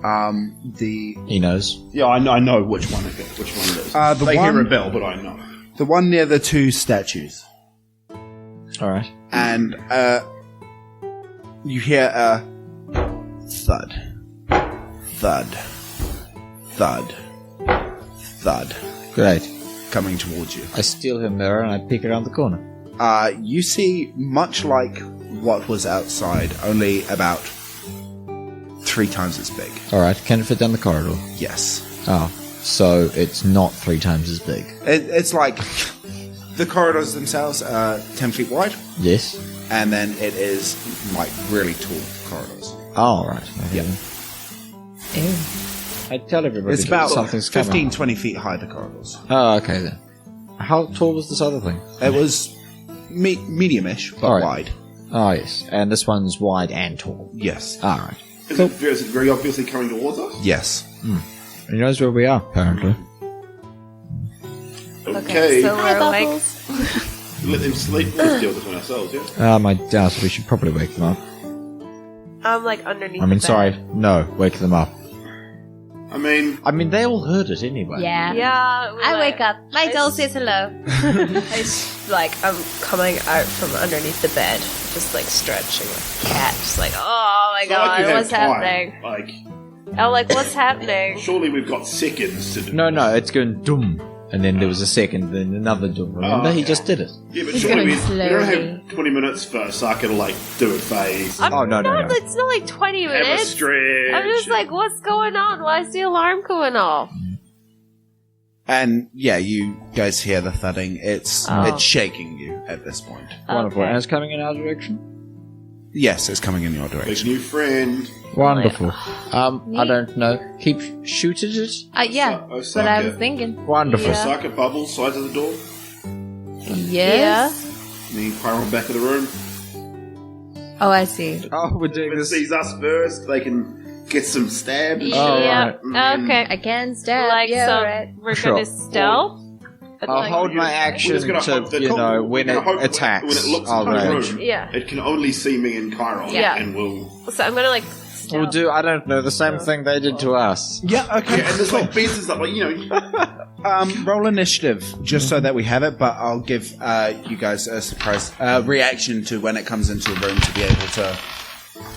The He knows. Yeah, I know which one it is. the They hear one- a bell, but I know. one near the 2 statues. Alright. And you hear a thud, thud, thud, thud, Great. coming towards you. I steal her mirror and I peek around the corner. You see, much like what was outside, only about 3 times as big. Alright, can it fit down the corridor? Yes. Oh, so it's not 3 times as big. It's like the corridors themselves are 10 feet wide, Yes. and then it is like really tall corridors. Oh, right. Okay. Yeah. I tell everybody It's about something's 15, coming. 20 feet high, the corridors. Oh, okay then. How tall was this other thing? It was medium-ish, but All right. wide. Oh, yes. And this one's wide and tall. Yes. Alright. Is it very obviously coming towards us? Yes. He knows where we are, apparently. Okay. So we're awake. Let them sleep. We'll deal with this one ourselves, yeah? I doubt we should probably wake them up. I'm like underneath I mean, the bed. sorry. No, wake them up. I mean, they all heard it anyway. Yeah. Yeah. I wake up. My doll says hello. I'm coming out from underneath the bed, just like stretching like a cat, just like, oh my it's not like you god, have what's time. happening? Like, I'm like, what's happening? surely we've got seconds to do. No, it's going doom. And then there was a second, then another doom. Remember? He okay. just did it. Yeah, but It's surely going we don't slowly. have 20 minutes for Ahsoka to like do a phase, I'm Oh, no. It's not like 20 have a minutes. stretch. I'm just like, what's going on? Why is the alarm going off? And yeah, you guys hear the thudding. It's Oh. shaking you at this point. Wonderful. Okay. And it's coming in our direction? Yes, it's coming in your Big direction. new friend. Wonderful. I don't know. Keep shooting it? Yeah. That's what I was thinking. Wonderful. Yeah. Ahsoka bubbles sides of the door. Yes. And then Kiiron back of the room. Oh, I see. Oh, we're doing If it this. sees us first, they can get some stab. and Oh, shit. Yeah. right. And then Okay. I can stab. Like, yeah, so right. we're Sure. gonna stealth? And, I'll like, hold my We're action just gonna hope to, that when we're it gonna hope attacks, when it looks I'll into the rage. room, Yeah. it can only see me and Karl. Yeah. And we'll. So I'm gonna like We'll stealth. do, I don't know, the same thing they did to us. Yeah, okay. Yeah, and there's like beds and stuff, like, you know. Roll initiative, just so that we have it, but I'll give you guys a surprise reaction to when it comes into the room to be able to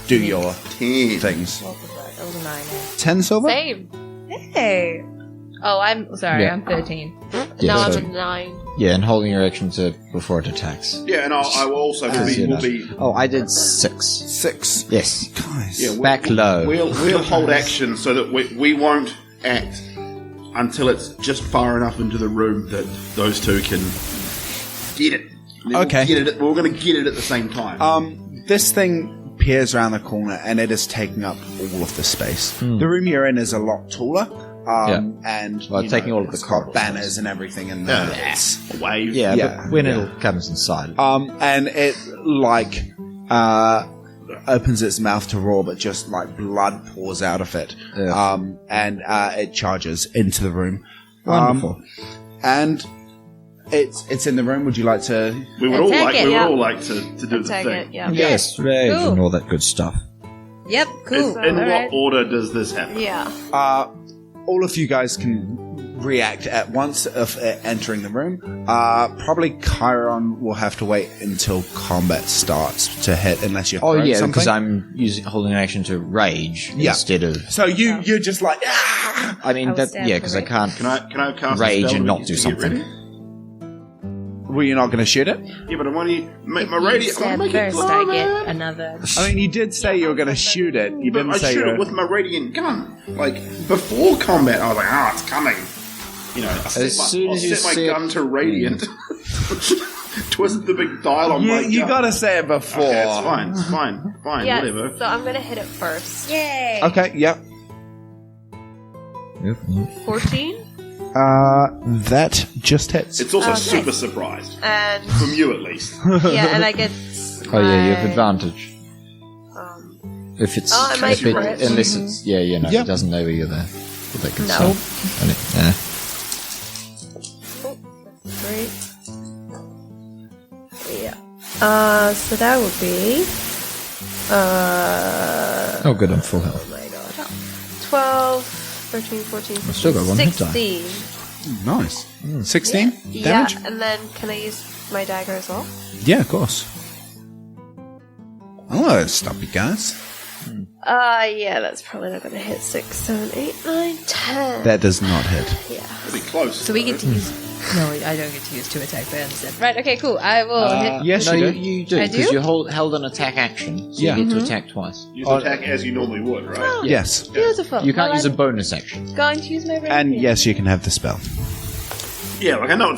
do your 10. things. That was a 9. 10 silver? Same. Hey. Oh, I'm sorry. Yeah. I'm 13. Yeah, now so- I'm a 9. Yeah, and holding your action to before it attacks. Yeah, and I will also will be. Oh, I did 6. 6. Yes. Guys. Yeah, Back low. We'll hold action so that we won't act until it's just far enough into the room that those two can get it. And then Okay. we're going to get it at the same time. This thing peers around the corner and it is taking up all of the space. The room you're in is a lot taller. And Well, you taking all of the it's got corridors. banners and everything in there. It's- A wave. Yeah, Yeah, but when yeah. it comes inside. and it like opens its mouth to roar, but just like blood pours out of it. Yeah. And it charges into the room. Wonderful. And it's in the room. Would you like to? We would all Attack like it, we would yeah. all like to do the Attack thing. it, yeah. Yes, rage Cool. and all that good stuff. Yep. Cool. In what Alright. order does this happen? Yeah. All of you guys can react at once of it entering the room. Probably Kiiron will have to wait until combat starts to hit, unless you're Oh throwing yeah, something. because I'm holding an action to rage Yeah. instead of. So you're just like ah! I mean I will that stand yeah, for because I rage. can't Can I cast rage a spell and to not get- do to get something. ready? Were you not going to shoot it? Yeah, but I'm only my You radiant. stab first, I get another. I mean, you did say you were going to shoot it. You But didn't I say shoot you it with my radiant gun. Like before combat, I was like, it's coming. You know, I As soon as you set my see it- gun to radiant. Twist the big dial on my You gun. got to say it before. Okay, it's fine. It's fine. Fine. Yeah. Whatever. So I'm gonna hit it first. Yay! Okay, yep. 14 That just hits. It's also Okay. super surprised and from you, at least. yeah, and I get. Oh yeah, you have my, advantage. If it's Oh, I might if it, crit. unless it's yeah, no, Yep. it doesn't know where you're there. With that good No. stuff. And yeah. Great. Yeah. So that would be. Oh good, I'm full health. Oh my god. 12, 13, 14, 15, still got one hit die. 16. Nice. 16 Yeah, damage? and then can I use my dagger as well? Yeah, of course. Oh, stop you guys. Yeah, that's probably not going to hit. 6, 7, 8, 9, 10. That does not hit. Yeah. Pretty close. So we get to use... No, I don't get to use 2 attack by instead. Right, okay, cool. I will hit... Yes, no, you do. you do, I because do? you held an attack action, so Yeah. you get to attack twice. Use attack as you normally would, right? Oh, Yes. beautiful. You can't Well, use a I'm bonus action. going to use my rapier. And yes, you can have the spell. Yeah, like I know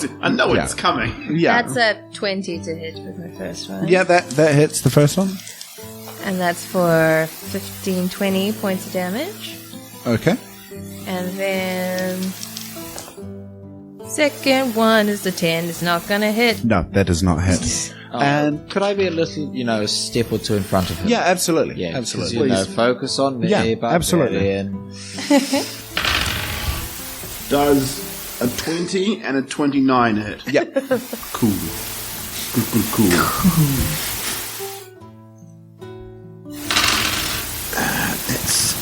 Yeah. it's coming. Yeah. That's a 20 to hit with my first one. Yeah, that hits the first one. And that's for 15, 20 points of damage. Okay. And then... Second one is the 10. It's not gonna hit. No, that does not hit. And could I be a little, a step or two in front of him? yeah, absolutely. Yeah, 'cause, absolutely. focus on me, Yeah, Barbarian. Does a 20 and a 29 hit? Yep. Cool. Cool. That's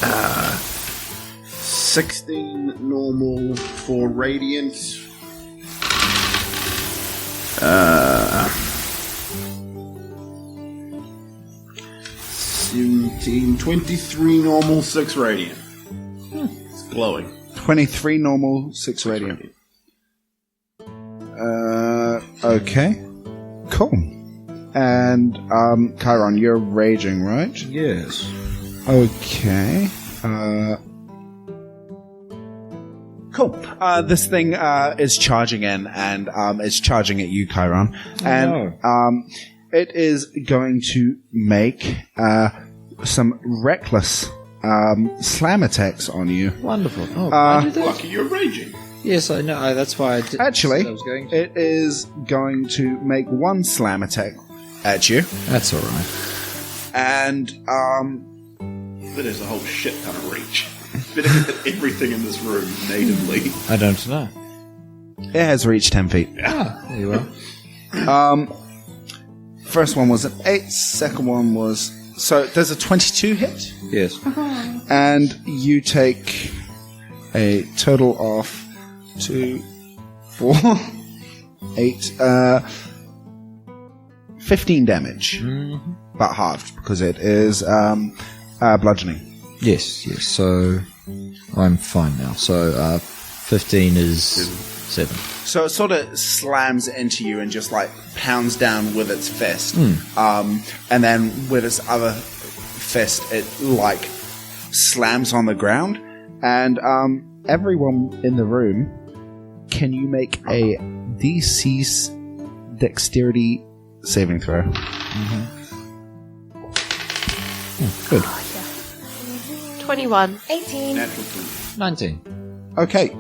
16 normal for radiant. 17, 23 normal, 6 radiant. It's glowing. 23 normal, 6 radiant. Okay. Cool. And, Kiiron, you're raging, right? Yes. Okay. Cool. This thing is charging in, and it's charging at you, Kiiron. And it is going to make some reckless slam attacks on you. Wonderful. Oh, I do that? Lucky you're raging. Yes, I know. That's why I did. Actually, I was going to. it is going to make one slam attack at you. That's all right. And, That is a whole shit ton of reach. Better hit everything in this room natively. I don't know. it has reached 10 feet. Ah, there you are. First one was an 8, second one was... So, there's a 22 hit? Yes. And you take a total of 2, 4, 8, 15 damage. Mm-hmm. But halved, because it is bludgeoning. Yes. So I'm fine now. So 15 is 7. So it sort of slams into you and just like pounds down with its fist. And then with its other fist, it like slams on the ground. And everyone in the room, can you make a DC dexterity saving throw? Good. 21. 18. Natural 19. Okay,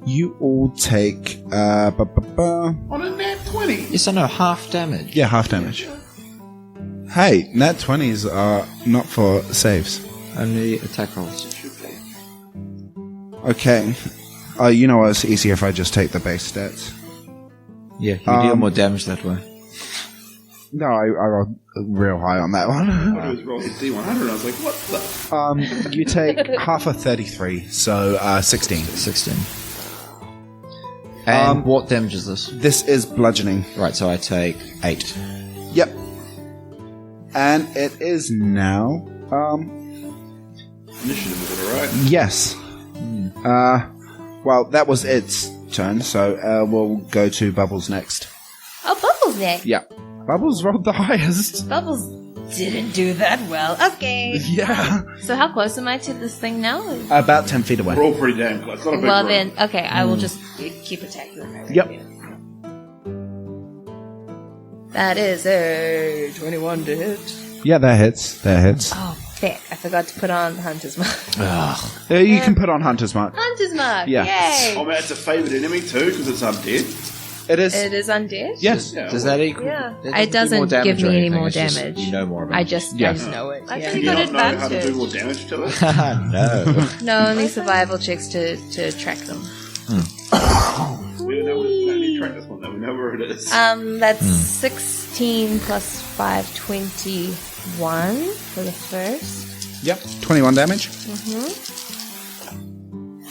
you all take On a nat 20. Yes, I know. Half damage. yeah, half damage. Hey, nat 20s are not for saves. Only attack rolls. Okay. You know what, it's easier if I just take the base stats. Yeah, you deal more damage that way. No, I rolled real high on that one. I was rolling a D100 and I was like, what the? You take half of 33, so 16. 16. And what damage is this? This is bludgeoning. Right, so I take 8. Yep. And it is now, Initiative, is it alright? yes. Well, that was its turn, so we'll go to Bubbles next. Oh, Bubbles next. Yeah. Bubbles rolled the highest. Bubbles didn't do that well. Okay. Yeah. So how close am I to this thing now? About 10 feet away. We're all pretty damn close. It's not a big Well room. then, okay, I will just keep attacking them. Yep. That is a 21 to hit. Yeah, that hits. That hits. Oh, thick. I forgot to put on Hunter's Mark. You can put on Hunter's Mark. Hunter's Mark! Yeah. Yay! Oh man, it's a favourite enemy too, because it's undead. It is. It is undead? Yes. Yeah, Does that equal? Yeah. that It doesn't do more give damage or me any anything, more it's just damage. you know more about I it. just Yes. know it. I Yeah. think Do you got not know how to advantage. do more damage to it? No. No, only survival checks to track them. We don't know where we need to track this one though. We know where it is. That's 16 plus 5, 21 for the first. Yep. 21 damage.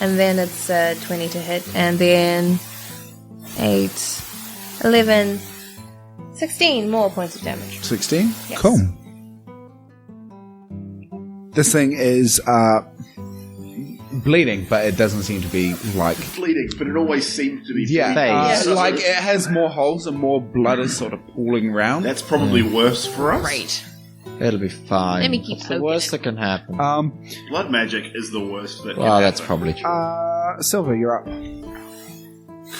And then it's 20 to hit. And then 8, 11, 16 more points of damage. 16. Yes. Cool. This thing is bleeding, but it doesn't seem to be like bleeding, but it always seems to be like it has more holes and more blood is sort of pooling around. That's probably worse for us. Great. It'll be fine. Let me keep What's the worst that can happen? Blood magic is the worst that can Well, that's happen. probably true. Silver, you're up.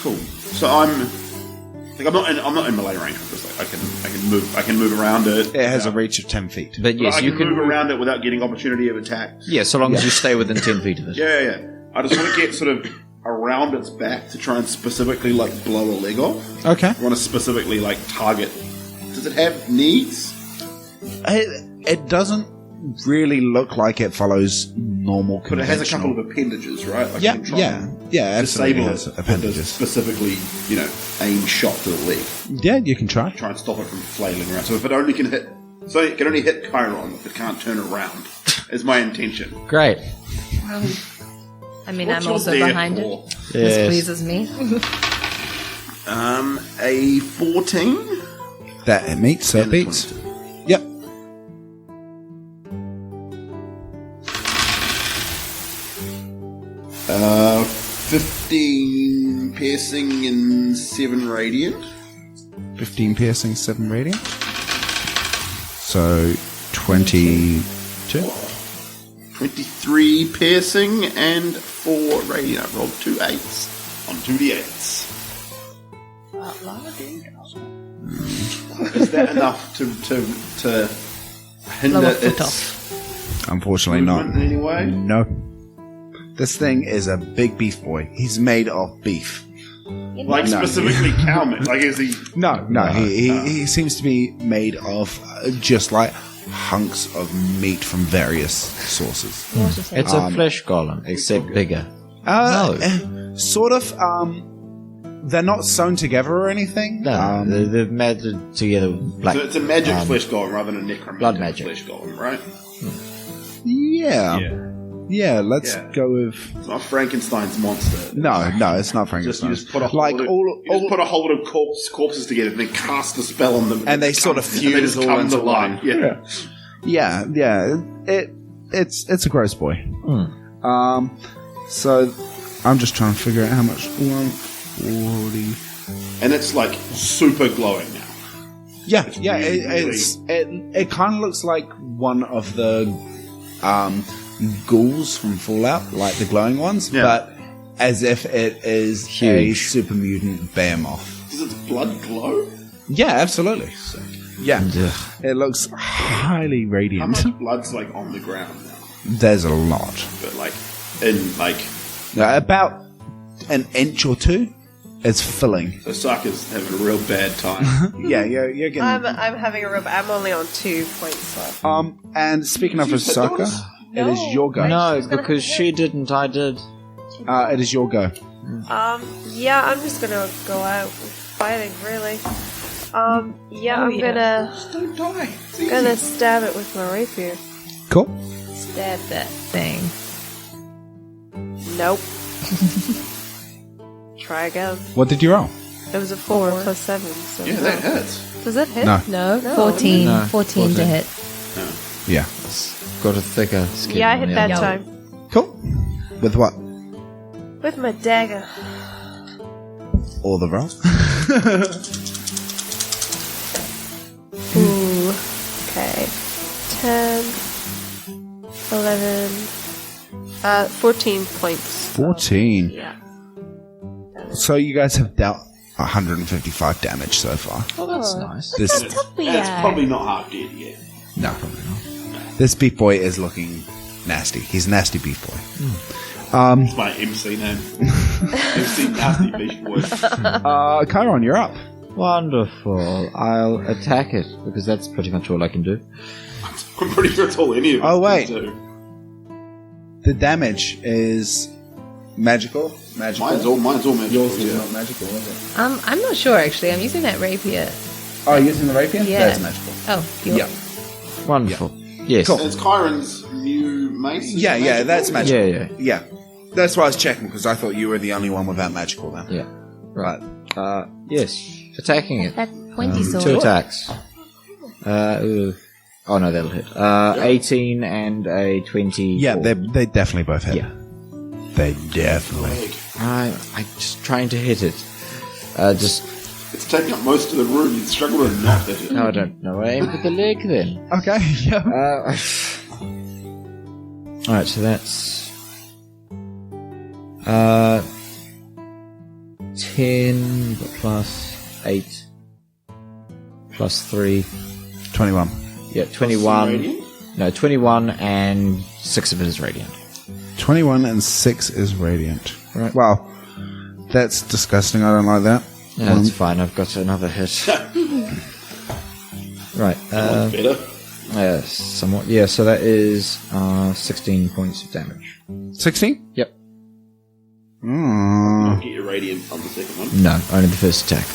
Cool. So I'm not in melee range because like, I can move around it. It has a reach of 10 feet. But yes, I you can can move around it without getting opportunity of attack. Yeah, so long as you stay within 10 feet of it. Yeah. I just want to get sort of around its back to try and specifically like blow a leg off. Okay. I want to specifically like target. Does it have needs? It doesn't really look like it follows normal But it conventional. has a couple of appendages, right? Like I Yeah, can try yeah, and yeah, absolutely disable has it with a appendages. specifically, aim shot to the leg. Yeah, you can try. Try and stop it from flailing around. So if it only can hit, it can only hit Kiiron. It can't turn around. Is my intention. Great. I mean, What's I'm your also dare behind for? it. This pleases me. A 14. That it meets, so it And a beats. 22. Yep. Uh, 15 piercing and 7 radiant. 15 piercing, 7 radiant. So 22. 23 piercing and 4 radiant. I rolled 2 8s on 2d8s. Is that enough to hinder Blow a foot its off. Unfortunately not. movement in any way? No. This thing is a big beef boy. He's made of beef. Like specifically cow meat? Like is he? No. He seems to be made of just like hunks of meat from various sources. It's a flesh golem, except bigger. Sort of. They're not sewn together or anything. No, they're matted together with black. So it's a magic flesh golem rather than a necromantic blood magic. flesh golem, right? Yeah, let's Yeah. go with... It's not Frankenstein's monster. No, it's not You Frankenstein. just put a whole like put a whole lot of corpses together and then cast a spell on them, And they sort of and they fuse just all come into to life. one. Yeah. It's a gross boy. So I'm just trying to figure out how much. 140. And it's like super glowing now. Yeah, It's really, it kind of looks like one of the ghouls from Fallout, like the glowing ones, Yeah. but as if it is a Huge. super mutant behemoth. Does its blood glow? Yeah, absolutely. Yeah, Ugh. it looks highly How radiant. much blood's like on the ground now? There's a lot. But like in like About an inch or two. It's filling. Osaka's having a real bad time. Yeah, you're getting. I'm having a rub. I'm only on 2 points left. And speaking of Did you hit Ahsoka, those? it is your go. No, because she didn't, I did. It is your go. Yeah, I'm just gonna go out fighting, really. I'm gonna stab it with my rapier. Cool. Stab that thing. Nope. Try again. What did you roll? It was a 4 plus 7. So Yeah, that hurts. Does it hit? No. No, No. 14. No, 14 to 14. hit. Yeah. Got a thicker skin. Yeah, I than hit the that other. time. Cool. With what? With my dagger. All the rolls? Ooh. Okay. 10, 11, 14 points. 14. Yeah. So you guys have dealt 155 damage so far. Oh, that's nice. This That's probably not half dead yet. no, probably not. This beef boy is looking nasty. He's a nasty beef boy. It's my MC name. MC Nasty Beast Boy. Kiiron, you're up. Wonderful. I'll attack it, because that's pretty much all I can do. I'm pretty sure it's all any of us Oh, wait. can do. The damage is magical. Mine's all magical. Yours is yeah. not magical, is it? I'm not sure, actually. I'm using that rapier. Oh, using the rapier? Yeah. That's magical. Oh, you're... Yeah. Wonderful. Yes. Cool. And it's Kiron's new mace. Is Yeah, it yeah, that's magical. Yeah. Yeah. That's why I was checking, because I thought you were the only one without magical then. Yeah. Right. Yes. Attacking it. That pointy sword. 2 attacks. Oh no, that'll hit. 18 and a 20. Yeah, they definitely both hit. Yeah. They definitely. I'm just trying to hit it. It's taking up most of the room. You'd struggle to not hit it. No, I don't know. I aim for the leg then. Okay, yeah. Alright, so that's 10 plus 8 plus 3. 21. Yeah, 21. No, 21 and 6 of it is radiant. 21 and 6 is radiant. Right. Wow. That's disgusting. I don't like that. Yeah, that's fine. I've got another hit. Right. Better. Somewhat. Yeah, so that is 16 points of damage. 16? Yep. I'll get your radiant on the second one. No, only the first attack.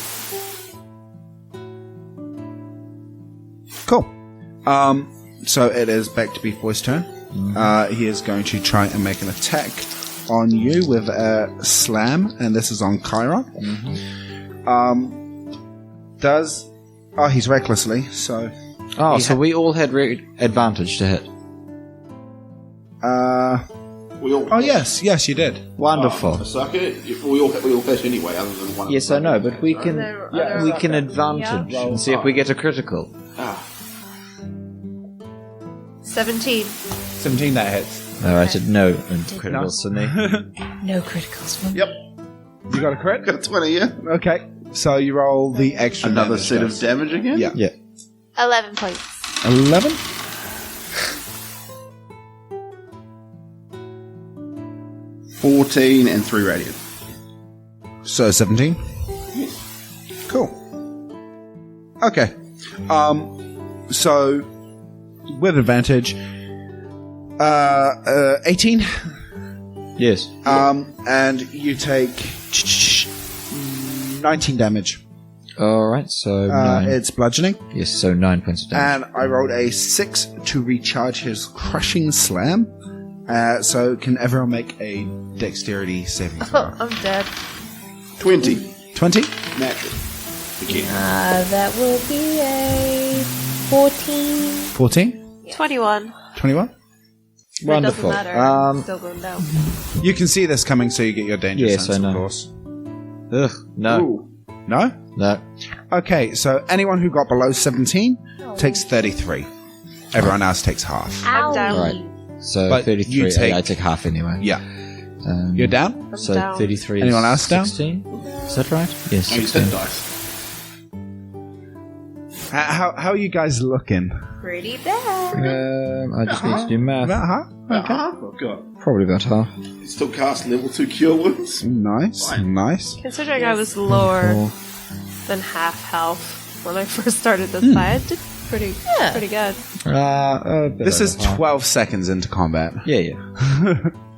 Cool. So it is back to Beef Boy's turn. He is going to try and make an attack on you with a slam, and this is on Kiiron. He's recklessly, so... So we all had advantage to hit. Yes, you did. Wonderful. Ahsoka, we all hit anyway, other than one. Yes, I know, but we can we can advantage and see if we get a critical. 17. 17, that hits. Alright, no criticals for me. No criticals for me. Yep. You got a crit? Got a 20, yeah. Okay, so you roll the extra Another damage set dice. of damage again? Yeah. Yeah. 11 points. 11? $14 and 3 radiant. So 17? Cool. Okay. So with advantage, 18. Yes. And you take 19 damage. Alright, so 9. It's bludgeoning. Yes, so 9 points of damage. And I rolled a 6 to recharge his crushing slam. So can everyone make a dexterity saving throw? I'm dead. 20. 20? Natural. Again. That will be a 14. 14? 21. 21? Wonderful. It doesn't matter. I'm still going down. You can see this coming, so you get your danger Yes, sense, I know. of course. Ugh, no. Ooh. No? No. Okay, so anyone who got below 17 takes 33. Everyone else takes half. I'm down. Alright, so But 33. you take- I take half anyway. Yeah. You're down? I'm So down. 33 Anyone is else down? 16? Is that right? Yes, Only 16. 10 dice. How are you guys looking? Pretty bad. I just need to do math. About half? Okay. Oh, God. Probably about half. You still cast level 2 cure wounds? Nice, Fine. nice. Considering I was lower 4. than half health when I first started this fight, I did pretty good. This is 12 seconds into combat. Yeah.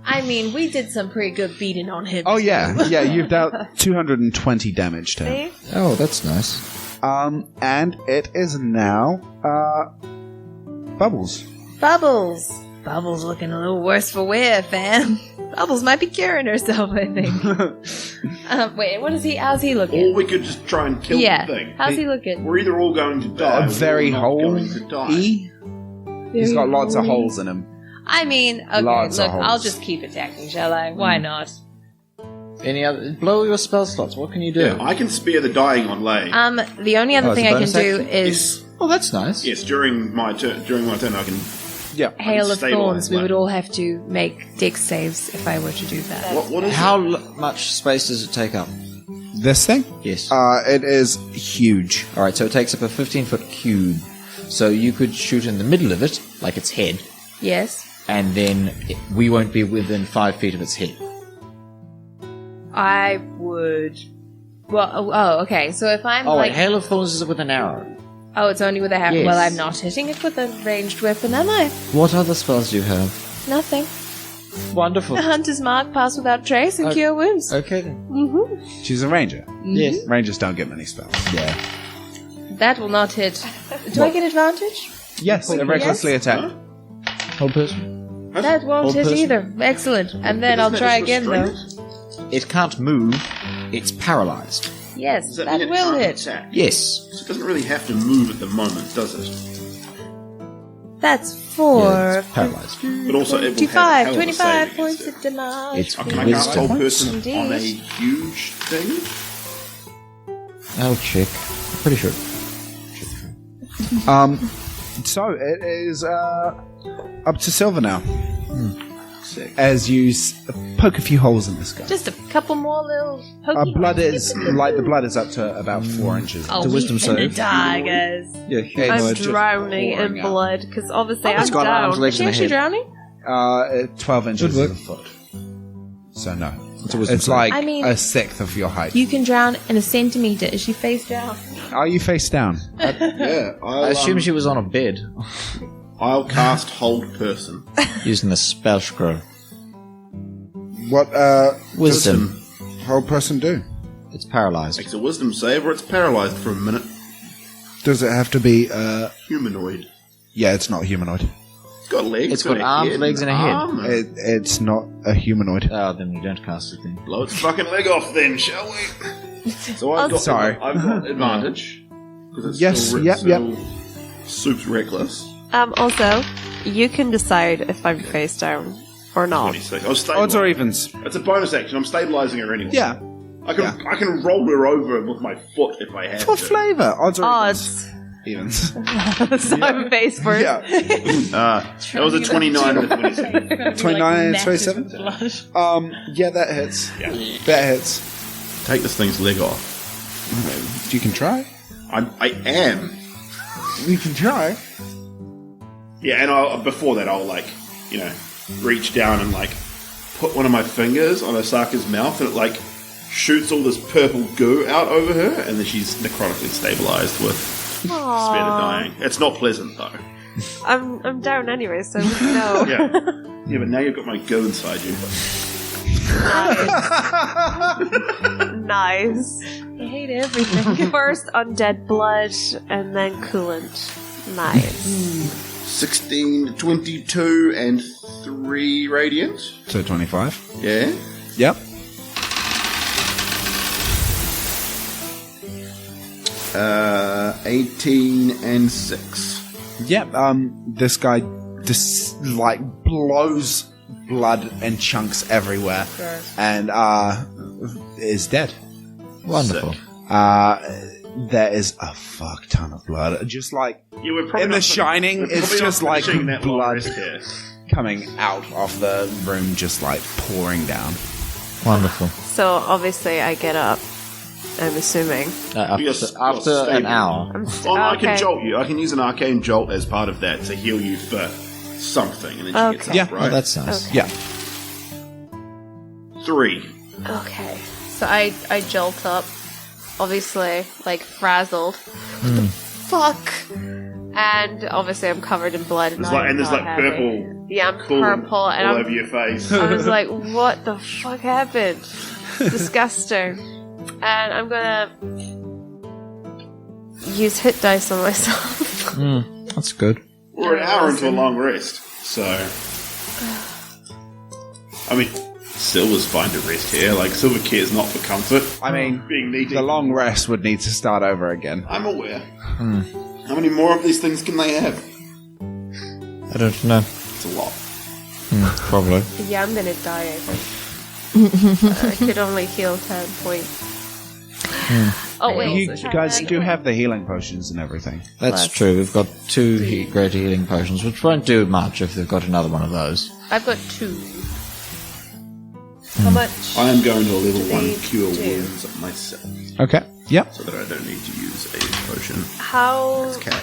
I mean, we did some pretty good beating on him. Oh, yeah. Yeah, you've dealt 220 damage to him. See? Oh, that's nice. And it is now, Bubbles. Bubbles. Bubbles looking a little worse for wear, fam. Bubbles might be curing herself, I think. Wait, how's he looking? Or we could just try and kill the thing. How's he looking? We're either all going to die, or Very we're not hole going to die. E. He's got lots of holes in him. I mean, okay, Lots of look, holes. I'll just keep attacking, shall I? Why not? Any other? Blow your spell slots. What can you do? Yeah, I can spare the dying on Lay. The only other Oh, thing it's a I can bonus do action? is Oh, that's nice. Yes, during my turn, I can. Yeah. Hail of stabilize Thorns. We Lay. would all have to make dex saves if I were to do that. What is How much space does it take up? This thing? Yes. It is huge. All right, so it takes up a 15-foot cube. So you could shoot in the middle of it, like its head, Yes. and then we won't be within 5 feet of its head. I would. Well, okay. So if I'm Oh, like, wait, Hail of Thorns is with an arrow. oh, it's only with a hammer. Yes. Well, I'm not hitting it with a ranged weapon, am I? What other spells do you have? Nothing. Wonderful. The Hunter's Mark, Pass Without Trace, and Cure Wounds. Okay then. She's a ranger. Yes. Rangers don't get many spells. Yeah. That will not hit. Do I get advantage? Yes, recklessly attack. Hold person. That won't Old hit person. either. Excellent. And then I'll try again, though. It can't move. It's paralyzed. Yes, Does that mean it will can't hit. attack? Yes. So it doesn't really have to move at the moment, does it? That's 4. Yeah, it's paralyzed. But also, it will have a hell of a 25 save points against of damage. It's it. Can I cast wisdom. Hold Person Indeed. on a huge thing? I'll check. Pretty sure. So it is up to Silver now. Sick. As you poke a few holes in this guy. Just a couple more little pokey Blood is the blood is up to about 4 inches. Oh, The wisdom we finna save. die, guys. Yeah, I'm drowning in blood because obviously I'm It's got arms, down. legs, Is she and a actually head. drowning? 12 inches Good is a foot. So no, It's a wisdom it's save. like I mean- a sixth of your height. You can drown in a centimeter. Is she face down? Are you face down? Yeah, I assume she was on a bed I'll cast Hold Person. using the spell scroll. What Wisdom. whole person do? It's paralyzed. Makes a Wisdom save, or it's paralyzed for a minute. Does it have to be? Humanoid. Yeah, it's not humanoid. It's got legs. It's got a arms, head, legs, and a head. arm. It's not a humanoid. Oh, then we don't cast it then. Blow its fucking leg off, then, shall we? So I've got Sorry. I've got advantage because it's Yes, still, yep, still Soup's reckless. Also, you can decide if I'm face down or not. 26. I was Odds or stabilizing. evens? It's a bonus action. I'm stabilizing her anyway. Yeah, I can roll her over with my foot if I have for to. flavour. Odds or Odds. evens? So I'm face first. Yeah, That was a 29 and a 27. 29, 27? Yeah, that hits. Yeah. That hits. Take this thing's leg off. You can try. I am. You can try. Yeah, and before that, I'll reach down and put one of my fingers on Osaka's mouth, and it shoots all this purple goo out over her, and then she's necrotically stabilized with Spare the Dying. It's not pleasant though. I'm down anyway, so no. Yeah, but now you've got my goo inside you. Nice. I hate everything. First undead blood, and then coolant. Nice. 16, 22, and 3 radiant. So 25. Yeah. Yep. 18 and 6. Yep. This guy blows blood and chunks everywhere, and is dead. Wonderful. Sick. There is a fuck ton of blood, just like Yeah, we're probably in The not- Shining. we're It's probably not just like finishing that long blood rest here. coming out of the room, just like pouring down. Wonderful. So obviously I get up. I'm assuming. After, You're after an stable. hour. I can okay. jolt you. I can use an arcane jolt as part of that to heal you for something, and then she gets Yeah. up, Oh, right? that's nice. Okay. Yeah. 3. Okay. So I jolt up, obviously, frazzled. What the fuck? And obviously I'm covered in blood. And There's I'm not happy. purple Yeah, I'm coolant purple, and all I'm over your face. I was like, what the fuck happened? Disgusting. And I'm gonna use hit dice on myself. That's good. We're an hour into a long rest, so I mean, Silver's fine to rest here. Silver cares not for comfort. I mean, Being needy. the long rest would need to start over again. I'm aware. How many more of these things can they have? I don't know. It's a lot. Probably. Yeah, I'm gonna die, I think. I could only heal 10 points. Oh, wait. You guys do have the healing potions and everything. That's true. We've got 2 greater healing potions, which won't do much if they've got another one of those. I've got 2. How much? I am going to a level Do 1 they cure do? wounds myself, Okay. Yep. so that I don't need to use a potion. How Okay.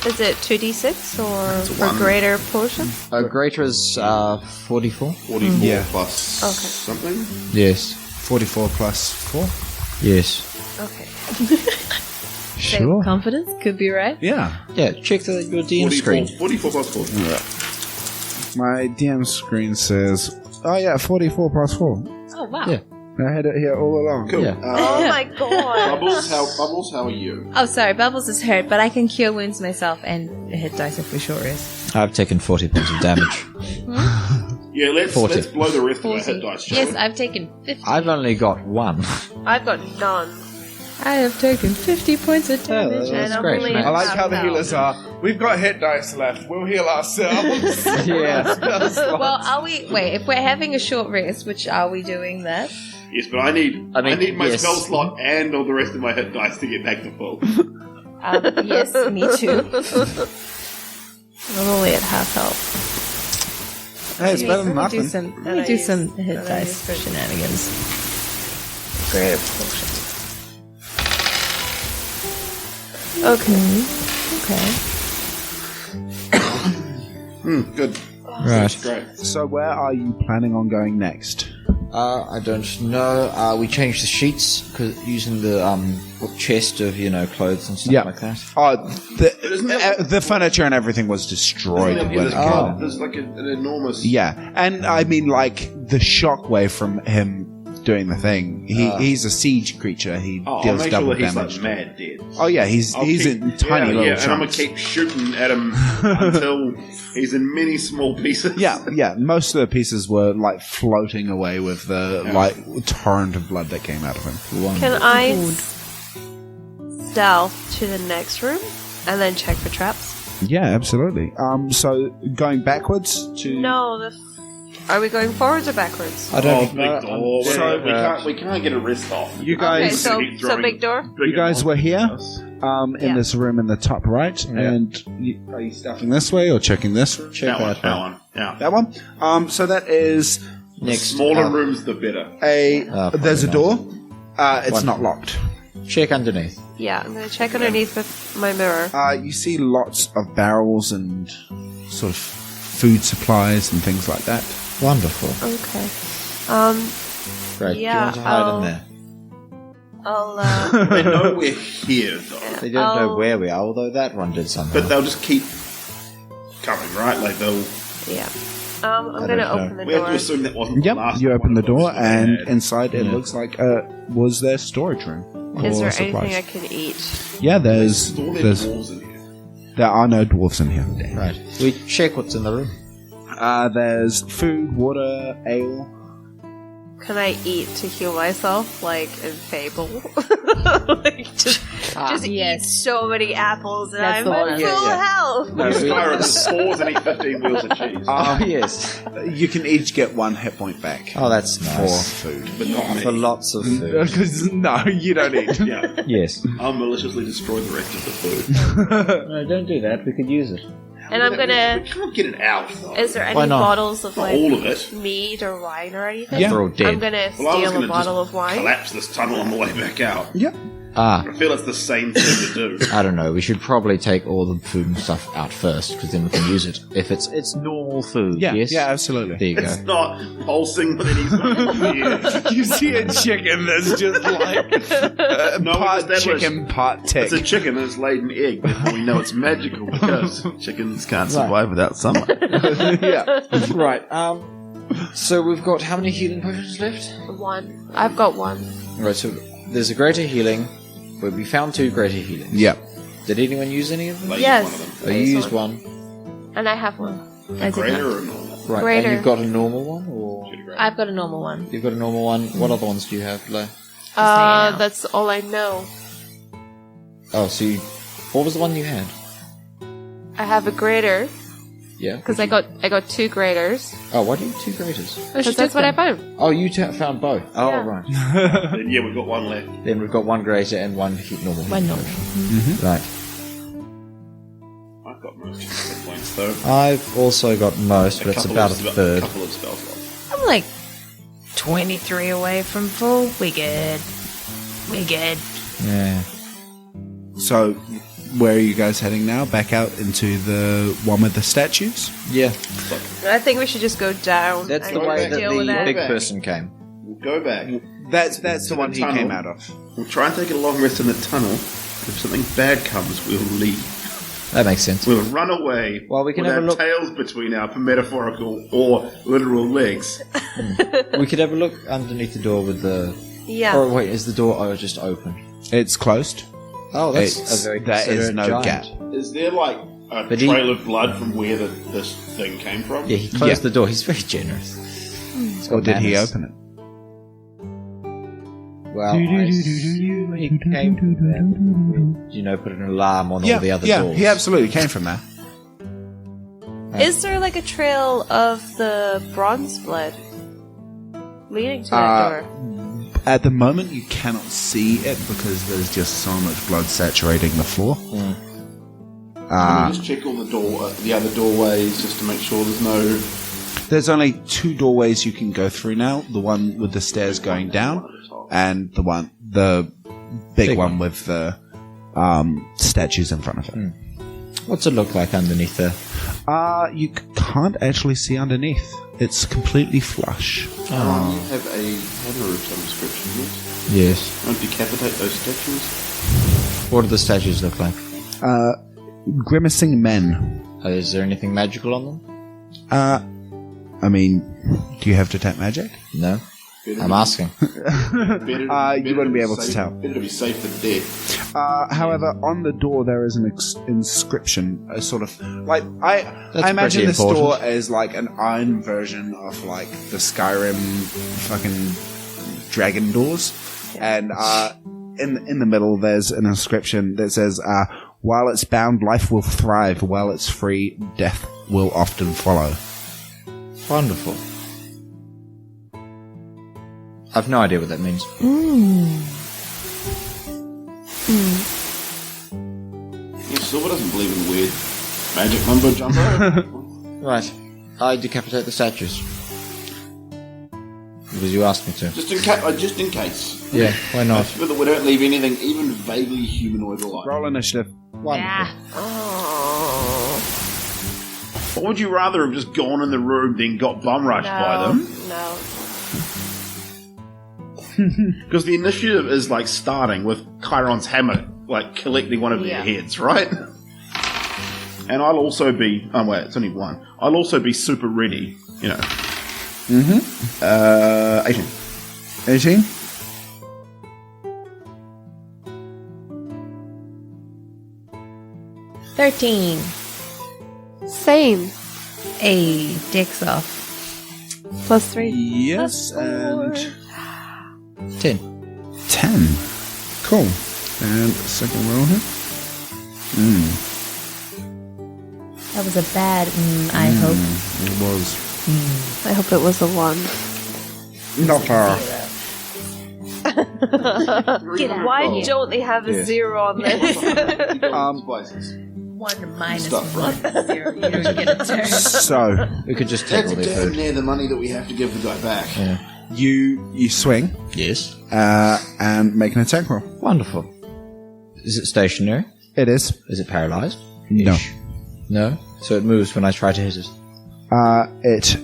is it? 2d6 or It's a for 1. greater potion? Greater is 44? 44 Yeah. plus Okay. something. Yes. 44 plus 4. Yes. Okay. Sure. Confidence could be right. Yeah. Yeah, check your DM 44, screen. 44 plus 4. My DM screen says, oh yeah, 44 plus 4. Oh wow. Yeah. I had it here all along. Cool. Yeah. Oh my god. Bubbles, how are you? Oh, sorry. Bubbles is hurt, but I can cure wounds myself and hit dice if we short rest. I've taken 40 points of damage. Yeah, let's 40. blow the rest of our hit dice, shall Yes, we? I've taken 50. I've only got 1. I've got none. I have taken 50 points of damage. that's And I'm great. only I I like half how the health. healers are. We've got hit dice left. We'll heal ourselves. Yeah. Well, are we... Wait, if we're having a short rest, which are we doing that? Yes, but I need my yes. spell slot and all the rest of my hit dice to get back to full. Yes, me too. I'm only at half health. Hey, it's better than Let me nothing. do some hit dice shenanigans. Greater potion. Okay. Good. Right. Great. So where are you planning on going next? I don't know. We changed the sheets using the chest of clothes and stuff like that. Oh, isn't that- the furniture and everything was destroyed. There's like an enormous... Yeah, and I mean, like, the shockwave from him doing the thing. He's a siege creature. He I'll deals make double sure that he's damage. like mad dead. Oh yeah, he's in tiny little and I'm gonna chunks. keep shooting at him until he's in many small pieces. Yeah. Most of the pieces were like floating away with the like torrent of blood that came out of him. Can I stealth to the next room and then check for traps? Yeah, absolutely. So going backwards to Are we going forwards or backwards? I don't Big door. So we can't get a wrist off. you guys. So big door? You guys were here in Yeah. this room in the top right, and are you stuffing this way or checking this? check That that one. Yeah. That one. So that is The next. smaller rooms, the better. there's a probably door. It's One. not locked. Check underneath. Yeah, I'm going to check underneath with my mirror. You see lots of barrels and sort of food supplies and things like that. Wonderful. Okay. Great. Yeah, Do you want to hide in there? I'll, They know we're here, though. They don't know Oh. where we are, although that one did somehow. But they'll just keep coming, right? Like they'll... yeah. I'm going to don't open the We have to door. assume that wasn't the Yep, last you one open the of them door, was and bad. inside it looks like was their storage room. Is or there supplies. anything I can eat? Yeah, there's Store their dwarves in here. there are no dwarves in here. Right. We check what's in the room. There's food, water, ale. Can I eat to heal myself, like in Fable? Like, just eat yes. so many apples and That's I'm the at one. full Yeah. health. No, Skyrim, there's spores and eat 15 wheels of cheese. Oh, yes. You can each get 1 hit point back Oh, that's for nice. food. But not For me. lots of food. Because no, you don't eat. Yeah. Yes. I'll maliciously destroy the rest of the food. No, don't do that. We could use it. And I'm We gonna. can't get it out, though. Is there any Why not? bottles of Not like all of it. meat or wine or anything? Yeah. They're all dead. I'm gonna Well, I was steal gonna a bottle just of wine. collapse this tunnel on the way back out. Yep. I feel it's the same thing to do. I don't know. We should probably take all the food and stuff out first, because then we can use it. If it's normal food, Yeah. yes. Yeah. Absolutely. There you It's go. not pulsing with any weird. You see a chicken that's just like No, part that was- chicken, part tick. It's a chicken and it's laid an egg. Therefore, we know it's magical because chickens can't survive without sunlight. yeah. Right. So we've got how many healing potions left? One. I've got one. Right. So there's a greater healing. But we found 2 greater healings. Yep. Did anyone use any of them? Like Yes. one of them. Oh, you used one. And I have one. I did Greater not. or normal? Right. Greater. And you've got a normal one, or I've got a normal one. you've got a normal one. What other ones do you have, Lo? That's all I know. Oh, so you, what was the one you had? I have a greater Yeah. because I got 2 graters. Oh, why do you have 2 graters? Because that's what I found. Oh, you found both. Oh, Yeah. right. Then, yeah, we've got one left. Then we've got 1 greater and 1 normal. One normal. Right. I've got most of the hit points, though. I've also got most, but it's about a third. couple of spell slots. I'm like 23 away from full. We good. We good. Yeah. So, where are you guys heading now? Back out into the one with the statues? Yeah. I think we should just go down. That's and the way that deal with the that. big person came. We'll go back. That's the one he tunnel. came out of. We'll try and take a long rest in the tunnel. If something bad comes, we'll leave. That makes sense. We'll run away Well, we can with have our a look- tails between our metaphorical or literal legs. We could have a look underneath the door with the... Yeah. Oh, wait, is the door just open? It's closed. Oh, that's It's- a very there is considerate no giant. gap. Is there like a But he- trail of blood from where this thing came from? Yeah, he closed Yeah. the door. He's very generous. He's got Or did he manners. open it? Well, I assume he came from there. Put an alarm on all the other doors. Yeah, he absolutely came from there. Is there like a trail of the bronze blood leading to that door? At the moment, you cannot see it because there's just so much blood saturating the floor. Can we just check all the other doorways just to make sure there's no... There's only 2 doorways you can go through now. The one with the stairs going down, and the big one with the statues in front of it. What's it look like underneath there? You can't actually see underneath. It's completely flush. You have a hammer of some description, yes? Yes. Don't decapitate those statues. What do the statues look like? Grimacing men. Is there anything magical on them? I mean, do you have detect magic? No. I'm asking. You wouldn't be able to tell. Better to be safe than dead. However, on the door there is an inscription, a sort of like I imagine pretty this important. door as like an iron version of like the Skyrim fucking dragon doors, and in the middle there's an inscription that says, "While it's bound, life will thrive. While it's free, death will often follow." Wonderful. I've no idea what that means. Yeah, Silver doesn't believe in weird magic mumbo jumbo. Right. I decapitate the statues. Because you asked me to. Just in case. Yeah, why not? So that we don't leave anything even vaguely humanoid alive. Roll initiative. Wonderful. Or would you rather have just gone in the room then got bum rushed by them? No. Because the initiative is like starting with Kiiron's hammer, like collecting one of their heads, right? And I'll also be... Oh, wait, it's only one. I'll also be super ready, 18. 18? $13. Same. A dicks off. +3. Yes, and 10. 10. Cool. And second roll here. That was a bad I hope. It was. I hope it was a 1. Not far. Why don't they have a 0 on this? Spices. 1 minus Stuff, 1. right? 0. You don't get a turn. So, We could just take That's all their damn food. near the money that we have to give the guy back. Yeah. you swing Yes. and make an attack roll. Wonderful. Is it stationary? It is. Is it paralyzed? No. Ish. No? So it moves when I try to hit it. It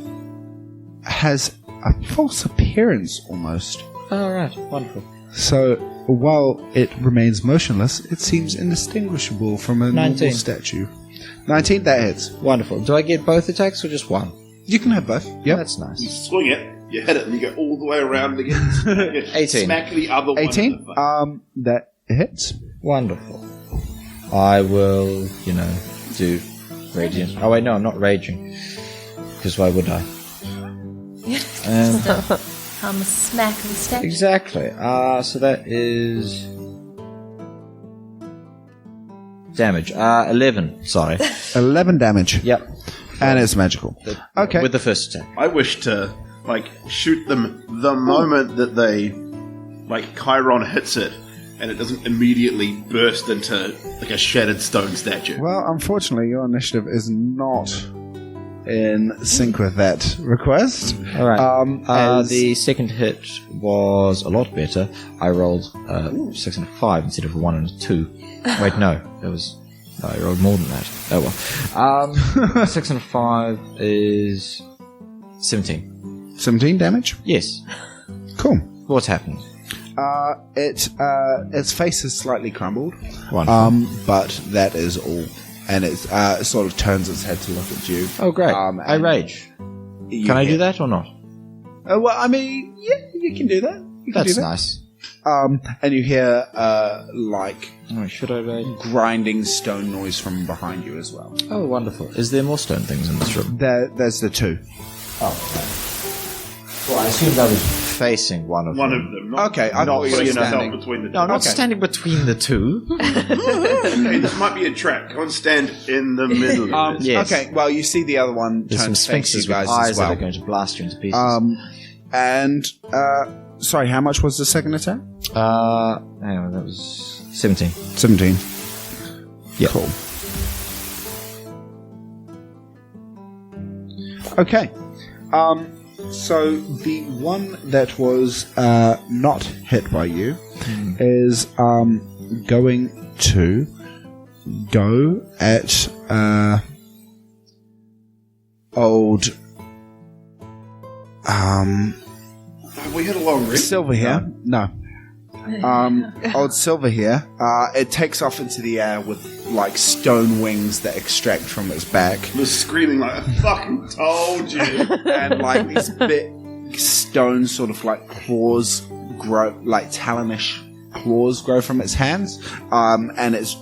has a false appearance almost. Oh, right. Wonderful. So, while it remains motionless, it seems indistinguishable from a 19. normal statue. 19, that hits. Wonderful. Do I get both attacks or just one? You can have both. Yep. That's You nice. swing it, you hit it, and you go all the way around again. 18. Smack the other one. 18. in the face. That hits. Wonderful. I will, do radiant. Oh, wait, no, I'm not raging. Because why would I? I'm a smack of the statue. Exactly. So that is damage. 11. Sorry. 11 damage. Yep. And it's magical. Okay. With the first attack. I wish to, shoot them the moment that they, Kiiron hits it, and it doesn't immediately burst into, a shattered stone statue. Well, unfortunately, your initiative is not in sync with that request. All right. As- The second hit was a lot better. I rolled 6 and a 5 instead of a 1 and a 2. Wait, no. I rolled more than that. Oh well. 6 and a 5 is 17. 17 damage? Yes. Cool. What's happened? Its face is slightly crumbled. Wonderful. But that is all. And it sort of turns its head to look at you. Oh, great. I and rage. you Can I do hit- that or not? Well, I mean, yeah, you can do that. You can That's do that. nice. And you hear, Oh, should I rage? grinding stone noise from behind you as well. Oh, wonderful. Is there more stone things in this room? There's the 2. Oh, okay. Well, I assumed I was facing one of One them. of them. Not, Okay, I not thought you were putting yourself standing. between the two. No, not Okay. standing between the two. Okay, this might be a trap. Go and stand in the middle of this. Yes. Okay, well, you see the other one There's some turn to face sphinxes you with guys eyes as well. that are going to blast you into pieces. And, sorry, how much was the second attack? Hang on, that was 17. 17. Yeah. Cool. Okay. So the one that was not hit by you is going to go at old Have we hit a long rest? Silver here. No. Old Silver here. It takes off into the air with like stone wings that extract from its back. Was screaming like, I fucking told you. And like these big stone sort of like claws grow, like talonish claws grow from its hands, and its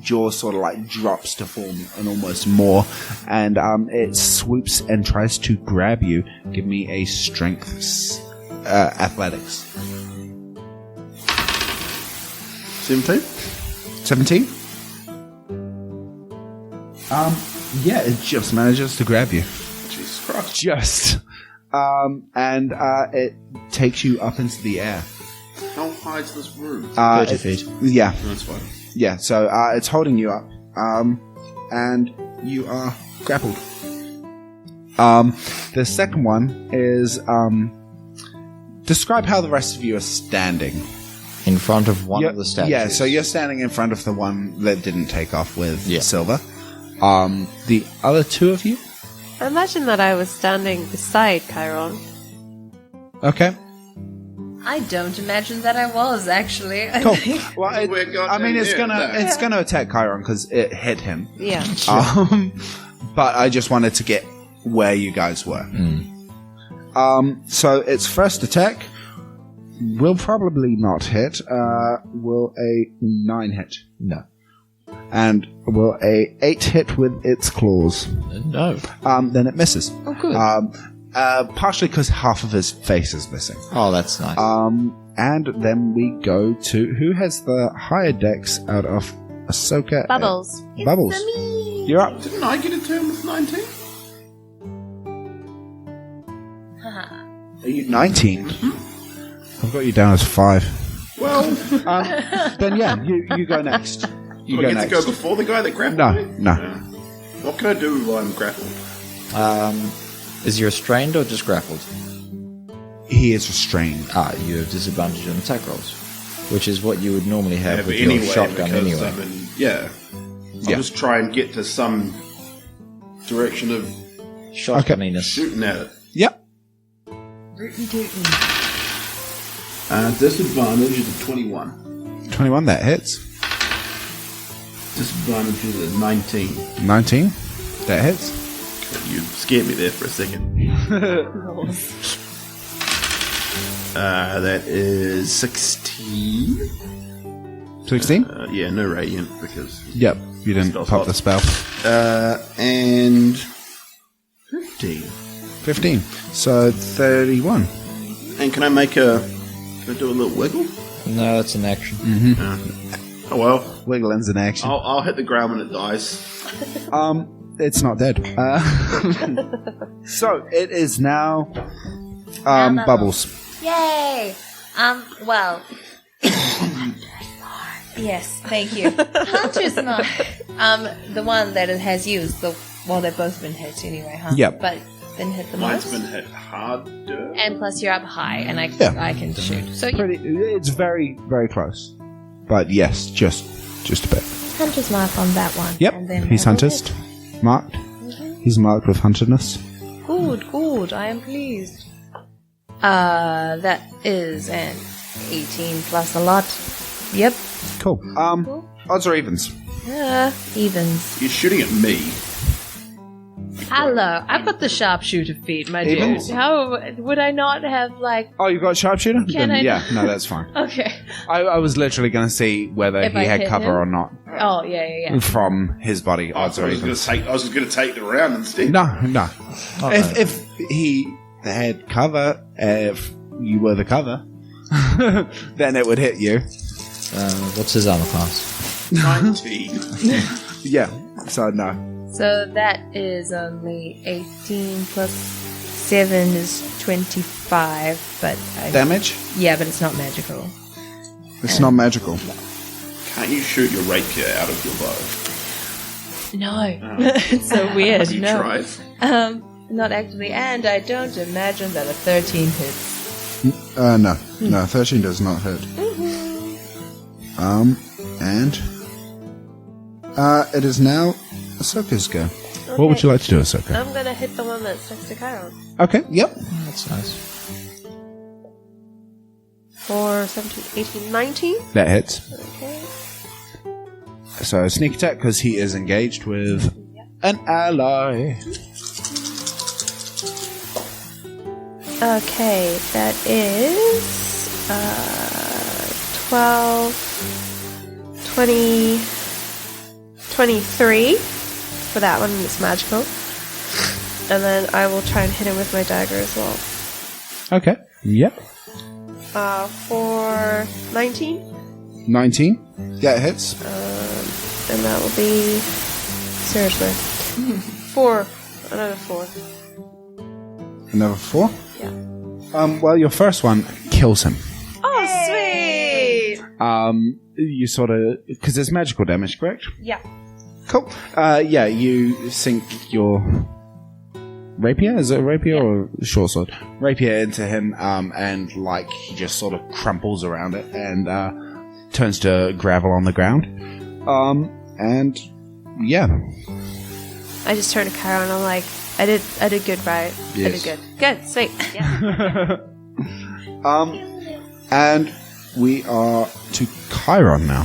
jaw sort of like drops to form an almost maw, and it swoops and tries to grab you. Give me a strength athletics. 17? 17? Yeah, it just manages to grab you. Jesus Christ. Just. And it takes you up into the air. How high is this room? 30 feet. Yeah, That's fine. yeah. So it's holding you up, and you are grappled. The second one is describe how the rest of you are standing. In front of one of the statues. Yeah, so you're standing in front of the one that didn't take off with Yeah. Silver. The other two of you? I imagine that I was standing beside Kiiron. Okay. I don't imagine that I was, actually. I Cool. think- Well, We're goddamn it's near gonna that. it's gonna attack Kiiron because it hit him. Yeah. But I just wanted to get where you guys were. So its first attack will probably not hit. Will a 9 hit? No. And will a 8 hit with its claws? No. Then it misses. Oh, good. Partially because half of his face is missing. Oh, that's nice. And then we go to who has the higher dex out of Ahsoka. and- Bubbles. Bubbles. You're up. Didn't I get a turn with 19? Are you 19? I've got you down as 5. Well, Then yeah, you go next. You do I go get next. to go before the guy that grappled No, me? no. What can I do while I'm grappled? Is he restrained or just grappled? He is restrained. You have disadvantage on attack rolls, which is what you would normally have Yeah, with but your anyway, shotgun because anyway. I'm in, yeah. I'll Yeah. just try and get to some direction of Shotguniness. shooting at it. Yep. Disadvantage is a 21. 21, that hits. Disadvantage is a 19. 19, that hits. You scared me there for a second. That is 16. 16? Yeah, no radiant because. Yep, you didn't Spell pop the slot. spell. And 15. 15. So 31. And can I make a? Can I do a little wiggle? No, that's an action. Oh well, Wigglin's in action. I'll hit the ground when it dies. It's not dead. So it is now Bubbles. Yay! Well. Yes, thank you. Hunter's not. The one that it has used. Well, they've both been hit anyway, huh? Yep. But been hit the Mine's most. been hit harder. And plus, you're up high, and I can shoot. So It's very, very close. But yes, just a bit. Hunter's mark on that one. Yep, And then he's I will Hunter's. Marked. He's marked with Hunterness. hit. Good. I am pleased. That is an 18 plus a lot. Yep. Cool. Odds or evens? Evens. You're shooting at me. Hello, I've got the sharpshooter feat, my dude. Evens? How would I not have Oh, you got sharpshooter? Can I- Yeah, no, that's fine. Okay. I was literally going to see whether If he I had hit cover him? or not Oh yeah. from his body. I Odds was or just evens? going to take the round instead. No. If he had cover, you were the cover, then it would hit you. What's his armor class? 19. Yeah, so no. So that is only 18 plus 7 is 25, but Damage? yeah, but it's not magical. It's not magical. Can't you shoot your rapier out of your bow? No, it's so weird. Have you no, tried? not actually, and I don't imagine that a 13 hits. No, 13 does not hit. And it is now Ahsoka's go. What would you like to do, Ahsoka? I'm gonna hit the one that's next to Kiiron. Okay, yep. That's nice. 4, 17, 18, 19. That hits. Okay. So sneak attack because he is engaged with an ally. Okay, that is 12, 20, 23 for that one, and it's magical. And then I will try and hit him with my dagger as well. Okay, yep. For 19, 19. Yeah, it hits. and that will be seriously 4, another 4. Another 4. Yeah. Well, your first one kills him. Oh, sweet! You sort of because it's magical damage, correct? Yeah. Cool. Yeah, you sink your rapier. Is it a rapier or a short sword? Rapier into him, and like he just sort of crumples around it and turns to gravel on the ground. And yeah, I just turned to Karl and I'm like, I did good, right? Yes. I did good. Good, sweet. Yeah. and we are to Kiiron now.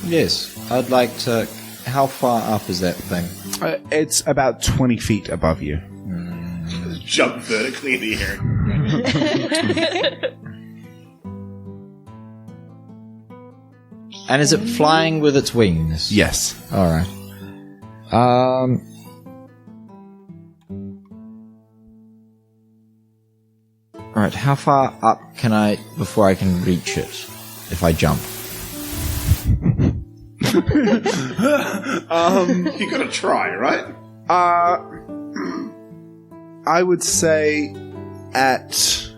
Yes, I'd like to. How far up is that thing? It's about 20 feet above you. Jump vertically in the air. And is it flying with its wings? Yes. All right. Alright, how far up can I before I can reach it if I jump? You gotta try, right? I would say at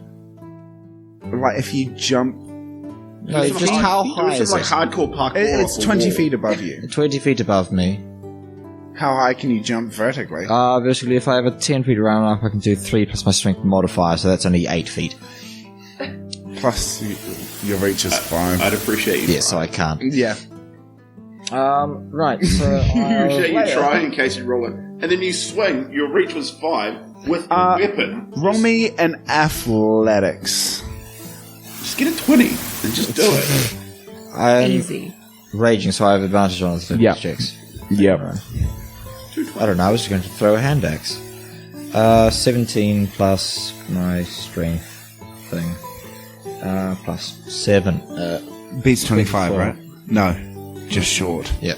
like if you jump, No, just how high is like it? hardcore parkour. it's off a 20 wall. feet above you. 20 feet above me. How high can you jump vertically? Basically, if I have a 10 feet round up, I can do 3 plus my strength modifier, so that's only 8 feet. Plus your reach is 5. I'd appreciate you. Yeah, so I can't. Yeah. Right, so Appreciate you try in case you roll it, and then you swing. Your reach was 5 with your weapon. Roll me an athletics. Just get a 20 and just do it. I'm Easy. raging, so I have advantage on the Yeah. checks. Yeah. I don't know, I was just going to throw a hand axe. 17 plus my strength thing. Plus 7. Beats 25, 24. right? No, just short. Yeah.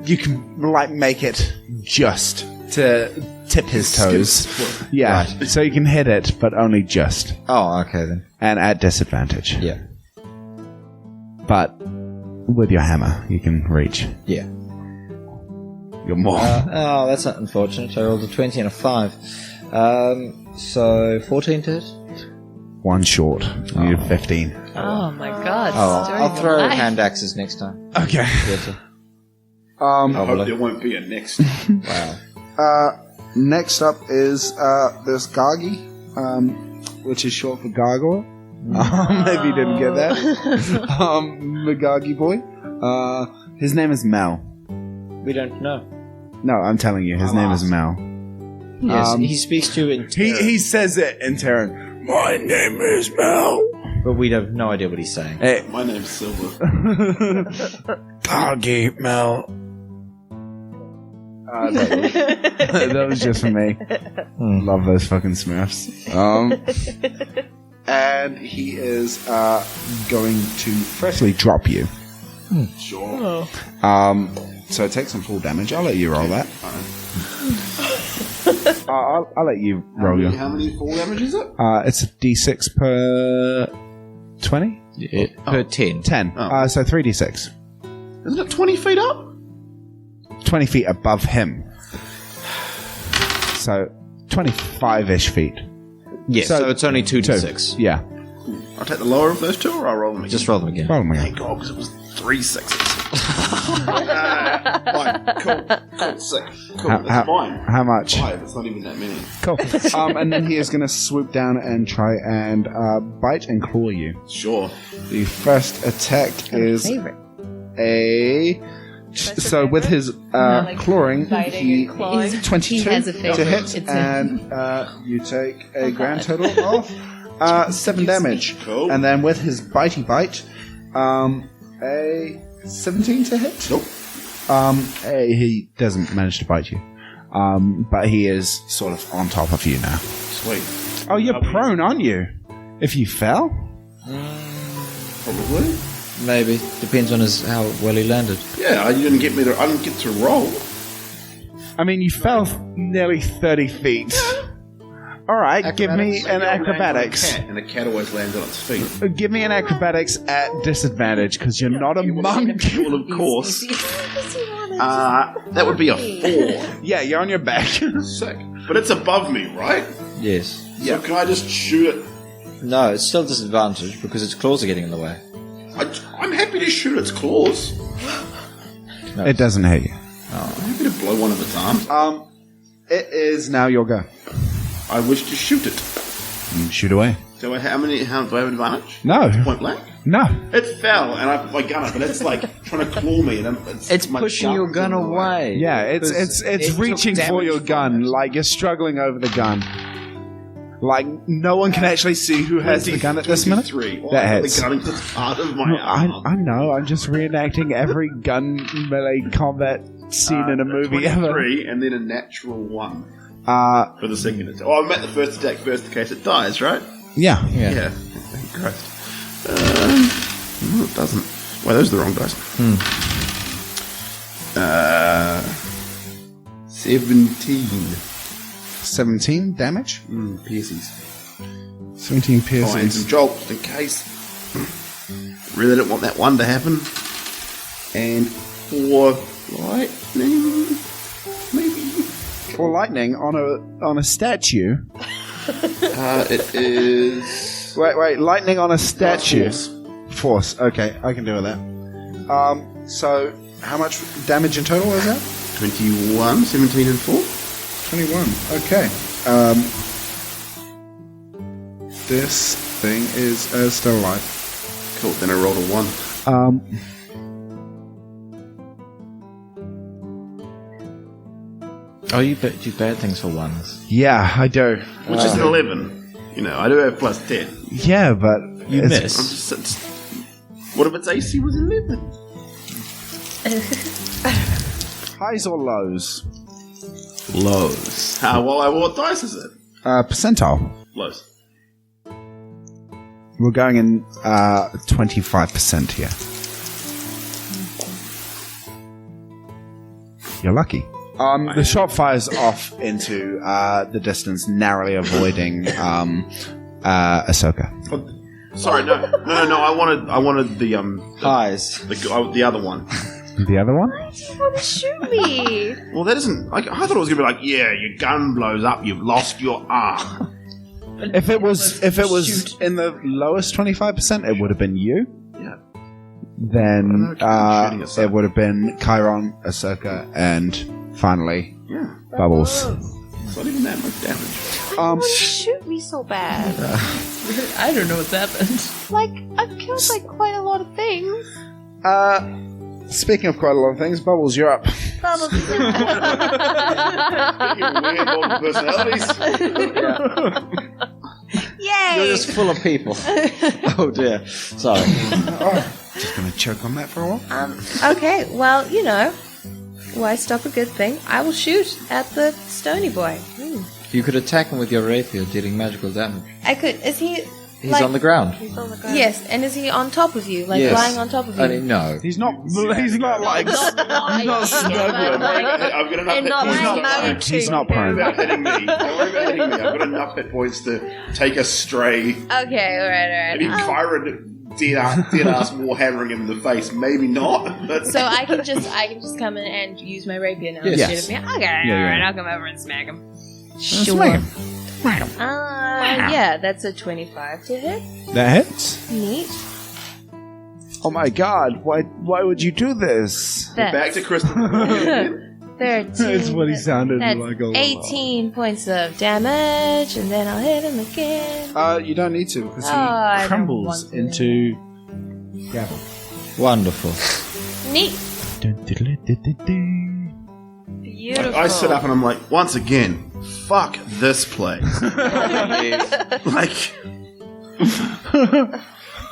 You can like make it just to tip his toes. Yeah, Right. so you can hit it, but only just, Oh, okay then. and at disadvantage. Yeah. But with your hammer, you can reach. Yeah. You're more. Oh, that's unfortunate. I rolled a 20 and a 5. So 14 to hit? One short. You're 15. Oh my god. Oh, story I'll of throw my life. hand axes next time. Okay. Better. I hope there won't be a next. Wow. Next up is this Gargi, which is short for gargoyle. Maybe you didn't get that. The Gargi boy. His name is Mel. We don't know. No, I'm telling you, his name is Mel. Yes, he speaks to you in Terran, He says it in Terran. My name is Mel. but we have no idea what he's saying. Hey, My name's Silver. Gargi Mel. That was just for me. Love those fucking Smurfs. And he is going to firstly drop you. Sure. So take some full damage. I'll let you roll that. I'll let you roll your. How many fall damage is it? It's a d6 per 20? Yeah, per 10. 10. Oh. So 3d6. Isn't it 20 feet up? 20 feet above him. So 25-ish feet. Yeah, so it's only 2 to 6. Yeah. I'll take the lower of those two, or I'll roll them again. Just roll them again. Roll them again. Thank God, because it was 3 sixes. Fine, cool, sick. Cool, that's fine. How much? 5, it's not even that many. Cool. And then he is going to swoop down and try and bite and claw you. Sure. The first attack is Favorite. a... So with his clawing, biting he and clawing. 22 He has a to favorite. hit, It's and you take a grand total of 7 damage. Cool. And then with his bitey bite, a 17 to hit. Nope. He doesn't manage to bite you, but he is sort of on top of you now. Sweet. Oh, you're prone, aren't you? If you fell? Probably. Maybe. Depends on how well he landed. Yeah, I didn't get to roll. I mean, you fell nearly 30 feet. All right, give me an acrobatics. And a cat always lands on its feet. Give me an acrobatics at disadvantage, because you're not a monk. Well, of course. That would be a 4. Yeah, you're on your back. Sick. But it's above me, right? Yes. So can I just shoot it? No, it's still disadvantage because its claws are getting in the way. I'm happy to shoot its claws. No, It doesn't hit you. I'm happy to blow one of its arms. It is now your go. I wish to shoot it. Shoot away. Do I have advantage? No. Point blank? No. It fell, and I gun it, but it's like trying to claw me, and It's my pushing your gun in the way. away. Yeah, it's It reaching took for your damage gun. from it. Like, you're struggling over the gun. Like, no one can actually see who has the gun at this minute. 23. Well, That I have hits. the gun because it's part of my arm. I know, I'm just reenacting every gun melee combat scene in a movie ever. 23, and then a natural 1 For the second attack. Oh, I meant the first attack first in case it dies, right? yeah. Yeah. Thank Christ. No, it doesn't. Wait, those are the wrong dice. 17. 17 damage? Pierces. 17 Oh, and piercings. some jolt, just in case. Really didn't want that one to happen. And 4 lightning, maybe. For lightning on a statue. It is. Wait, lightning on a statue. Force. Force. Okay, I can deal with that. So how much damage in total is that? 21, 17, and 4. 21. Okay. This thing is still alive. Cool. Then I rolled a 1. Oh, you do bad things for ones. Yeah, I do. Which is an 11. You know, I do have plus 10. Yeah, but You I'm miss. just, what if its AC was 11? highs or lows? Lows. What dice is it? Percentile. Lows. We're going in 25% here. You're lucky. The shot fires off into the distance, narrowly avoiding Ahsoka. Sorry, no. I wanted the Highs. the other one. The other one? Why do you want to shoot me? Well, that isn't. Like, I thought it was gonna be like, yeah, your gun blows up, you've lost your arm. If it was in the lowest 25%, it would have been you. Yeah. Then Shooting Ahsoka. it would have been Kiiron, Ahsoka, and finally Yeah. Bubbles. It's not even that much damage. Why do you shoot me so bad? I don't know what's happened. Like, I've killed like quite a lot of things. Speaking of quite a lot of things, Bubbles, you're up. Probably. Weird multiple personalities. Yay! You're just full of people. Oh dear. Sorry. Just gonna choke on that for a while. Okay, well, you know, why stop a good thing? I will shoot at the stony boy. You could attack him with your rapier, dealing magical damage. I could. Is he He's on the ground. He's on the ground. Yes, and is he on top of you? Like Yes. lying on top of you? I mean, no. He's not like... He's not snuggling. I've got enough And hit not points. like to- married He's not Don't worry prone. about hitting me. Don't worry about hitting me. I've got enough hit points to take a stray. Okay, alright. Maybe Kiiron dead ass warhammering him in the face. Maybe not. But So I can just come in and use my rapier now Yes. instead of me. Okay, alright, I'll come over and smack him. Sure. Smack him. Yeah, that's a 25 to hit. That hits. Neat. Oh my god, why would you do this? That's back to Crystal. 13. That's what he sounded That's like a lot. 18 points of damage, and then I'll hit him again. You don't need to, because Oh, I he don't crumbles want to. into gravel. Wonderful. Neat. Beautiful. I sit up and I'm like, once again, fuck this place. Like,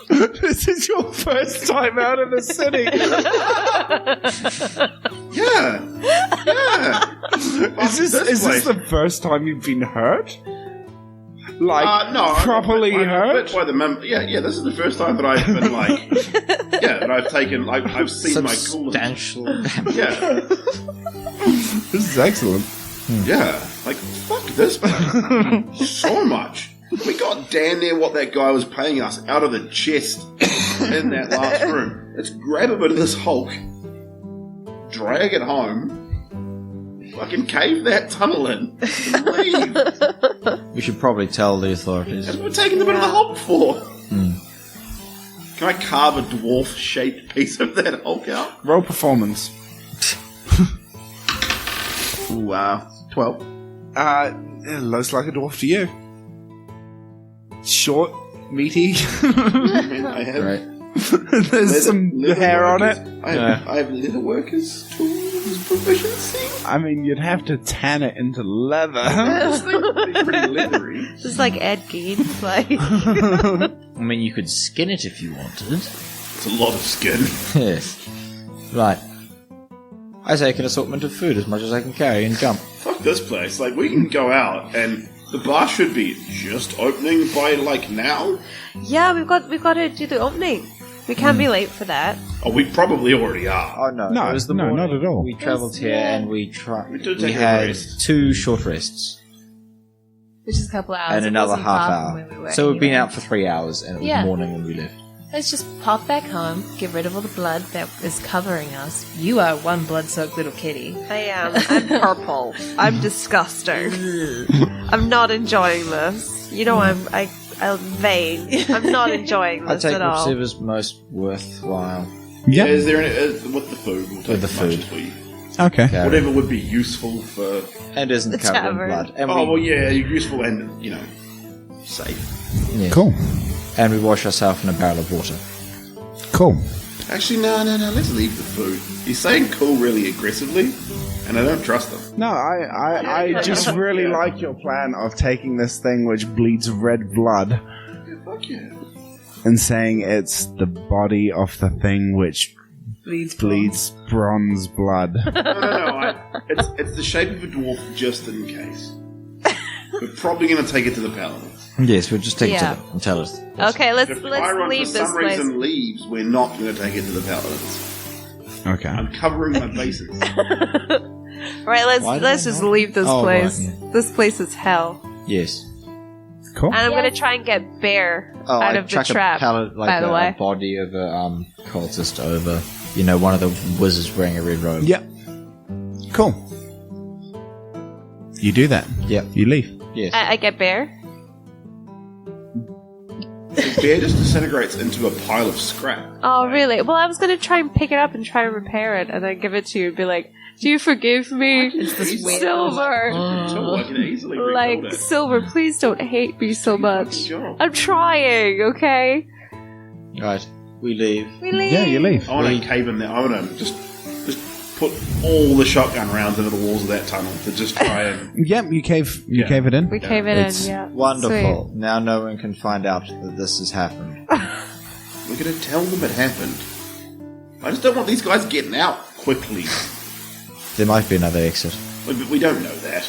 This is your first time out of the city. yeah. Is this place. the first time you've been hurt? Like, No, properly I'm hurt? bit by the yeah, this is the first time that I've been like, that I've taken, I've seen my coolest. Substantial damage. Yeah, This is excellent. yeah. Like, fuck this place. So much. We got damn near what that guy was paying us out of the chest in that last room. Let's grab a bit of this Hulk, drag it home, fucking cave that tunnel in, and leave. We should probably tell the authorities. That's what we're taking a bit of the Hulk for. Can I carve a dwarf-shaped piece of that Hulk out? Roll performance. Ooh, 12. It looks like a dwarf to you. Short, meaty. I have Right. There's some hair on it. I have leatherworkers tools proficiency. I mean, you'd have to tan it into leather. This thing would be pretty leathery. It's like Ed Gein. Like, I mean, you could skin it if you wanted. It's a lot of skin. Yes. Right. I take an assortment of food as much as I can carry and jump. Fuck this place. Like, we can go out and the bar should be just opening by, like, now. yeah, we've got to do the opening. We can't be late for that. Oh, we probably already are. Oh no, No, it was the no, morning. not at all. We travelled here and we did take a had rest. 2 short rests Which is a couple hours. and It another wasn't half far hour. from where we were So we've been anyway. out for 3 hours and it was Yeah. morning when we left. Let's just pop back home, get rid of all the blood that is covering us. You are one blood-soaked little kitty. I am. I'm purple. I'm disgusting. I'm not enjoying this. You know, I'm vain. I'm not enjoying I this take at all. whichever's most worthwhile. Yeah, Yeah. is there any, with the food? We'll take the as much food. as we- Okay. Carry. Whatever would be useful for... And isn't The covered in tavern. blood. And Oh, we, well, yeah, useful and, you know, safe. yes. Cool. And we wash ourselves in a barrel of water. Cool. Actually, no, let's leave the food. He's saying cool really aggressively, and I don't trust him. No, I just really like your plan of taking this thing which bleeds red blood Yeah, fuck yeah. and saying it's the body of the thing which bleeds bronze blood. No, it's the shape of a dwarf just in case. We're probably going to take it to the paladins. Yes, we'll just take it Yeah. to them and tell us. Okay, let's If Kiiron leave for this some place. reason leaves, we're not going to take it to the paladins. Okay. I'm covering my bases. Right, let's Why do let's I just know? leave this Oh, place. right, yeah. This place is hell. Yes. Cool. And I'm gonna try and get Bear Oh, out I of the chuck trap. a pallet, like by the way. a body of a cultist over, one of the wizards wearing a red robe. Yep. Cool. You do that. Yep. You leave. Yes. I get Bear. The bear just disintegrates into a pile of scrap. Oh, really? Well, I was gonna try and pick it up and try and repair it, and then give it to you and be like, "Do you forgive me, Silver? I can easily rebuild Like, it. Silver, please don't hate me so much. Job. I'm trying, okay? Right. We leave. We leave. Yeah, you leave. I want to cave in there. I want to just put all the shotgun rounds into the walls of that tunnel to just try and... Yep, you cave it in. We cave it It's in, yeah. Wonderful. Now no one can find out that this has happened. We're going to tell them it happened. I just don't want these guys getting out quickly. There might be another exit. We don't know that.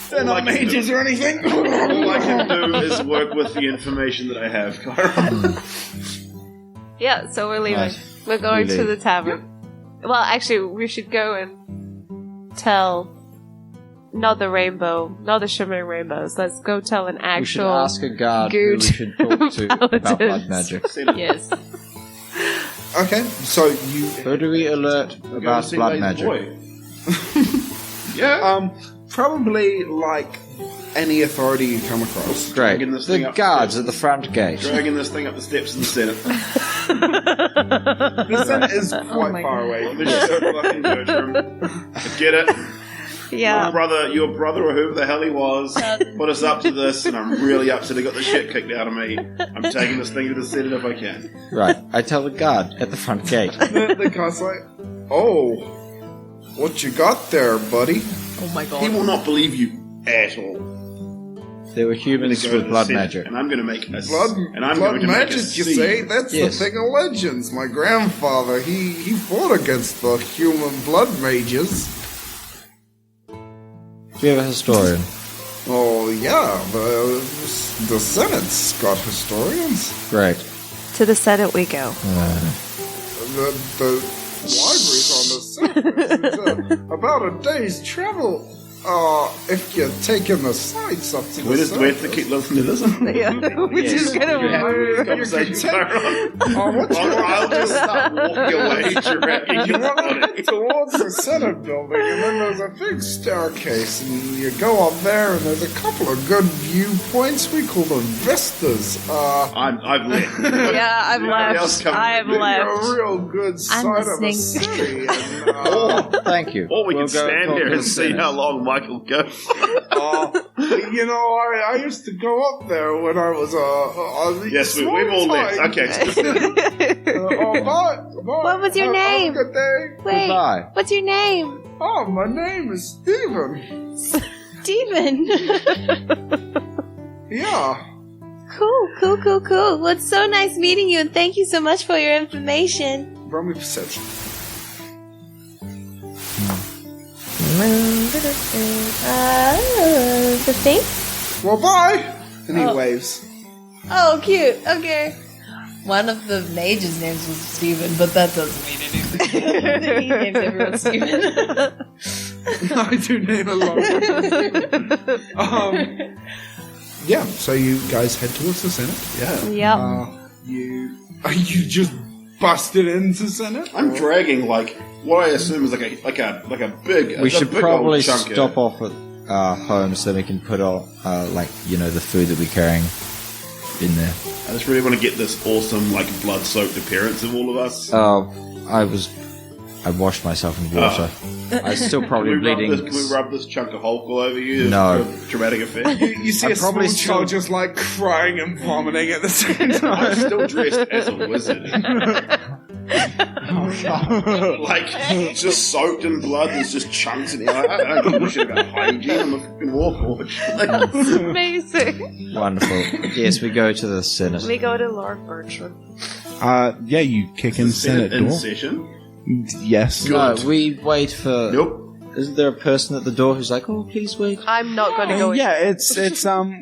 They're not mages or anything. All I can do is work with the information that I have, Kiiron. Yeah, so we're leaving. Right. We're going We to leave. the tavern. Well, actually, we should go and tell... Not the rainbow, not the shimmering rainbows. Let's go tell an We should actual... ask a guard who we good should talk to about blood paladins. magic. Yes. Okay, so you Who do we alert Go about see blood Lazy magic? Boy. Yeah. probably like any authority you come across. Great. Dragging this thing The up guards the at the front gate. Dragging this thing up the steps in the Senate. The Senate is quite my far God. away. This is so fucking Bertram. I get it. Yeah. Your brother, or whoever the hell he was, put us up to this, and I'm really upset I got the shit kicked out of me. I'm taking this thing to the Senate if I can. Right. I tell the guard at the front gate. The guy's like, oh, what you got there, buddy? Oh my He god. will not believe you at all. There were I'm humans gonna go to with the blood Senate, magic. and I'm going to make a Blood going to magic, make a you scene. say? That's Yes. the thing of legends. My grandfather, he fought against the human blood mages. Do we have a historian? Oh, yeah, the Senate's got historians. Great. To the Senate we go. The library's on the surface. It's about a day's travel. If you're taking the sights up to We the just we have to surface. keep listening to this. Yeah. We're just gonna You have move. this conversation, Kiiron. Oh, what you I'll just start walking away, dragging You you walk on it. towards the Senate building, and then there's a big staircase, and you go up there, and there's a couple of good viewpoints. We call them vistas. I've left. Yeah, I've Anybody else left. coming I've with me? left. a real good sight of the listening. city. And, Thank you. Or we We'll can go stand talk here to and the see Senate. how long Michael goes. you know, I used to go up there when I was Yes, we've all left. Okay. Bye. What was your name? Have a good day. Wait, Goodbye. what's your name? Oh, my name is Steven. Demon. Yeah. Cool. Well, it's so nice meeting you, and thank you so much for your information. Roll me perception. The thing? Well, bye. And he Oh. waves. Oh, cute. Okay. One of the mages' names was Steven, but that doesn't mean anything. He named everyone Steven. I do name a lot. Yeah, so you guys head towards the Senate. Yeah. Yep. You just busted into Senate? I'm dragging like what I assume is like a big. We a should big probably old chunk stop off at our home so we can put our, the food that we're carrying in there. I just really want to get this awesome blood-soaked appearance of all of us. I washed myself in water. I'm still probably bleeding. Can we rub this chunk of Hulk all over you? No. For dramatic effect. You see I'm a small probably child still- just crying and vomiting at the same I'm time. still dressed as a wizard. Just soaked in blood. There's just chunks in here. I don't give a shit about hygiene. I'm a fucking Warforged. That's amazing. Wonderful. Yes, we go to the Senate. We go to Lord Bertram. Yeah, you kick in Senate in door. session. Yes. No, we wait for... Nope. Isn't there a person at the door who's like, oh, please wait? I'm not going to go in. Yeah, it's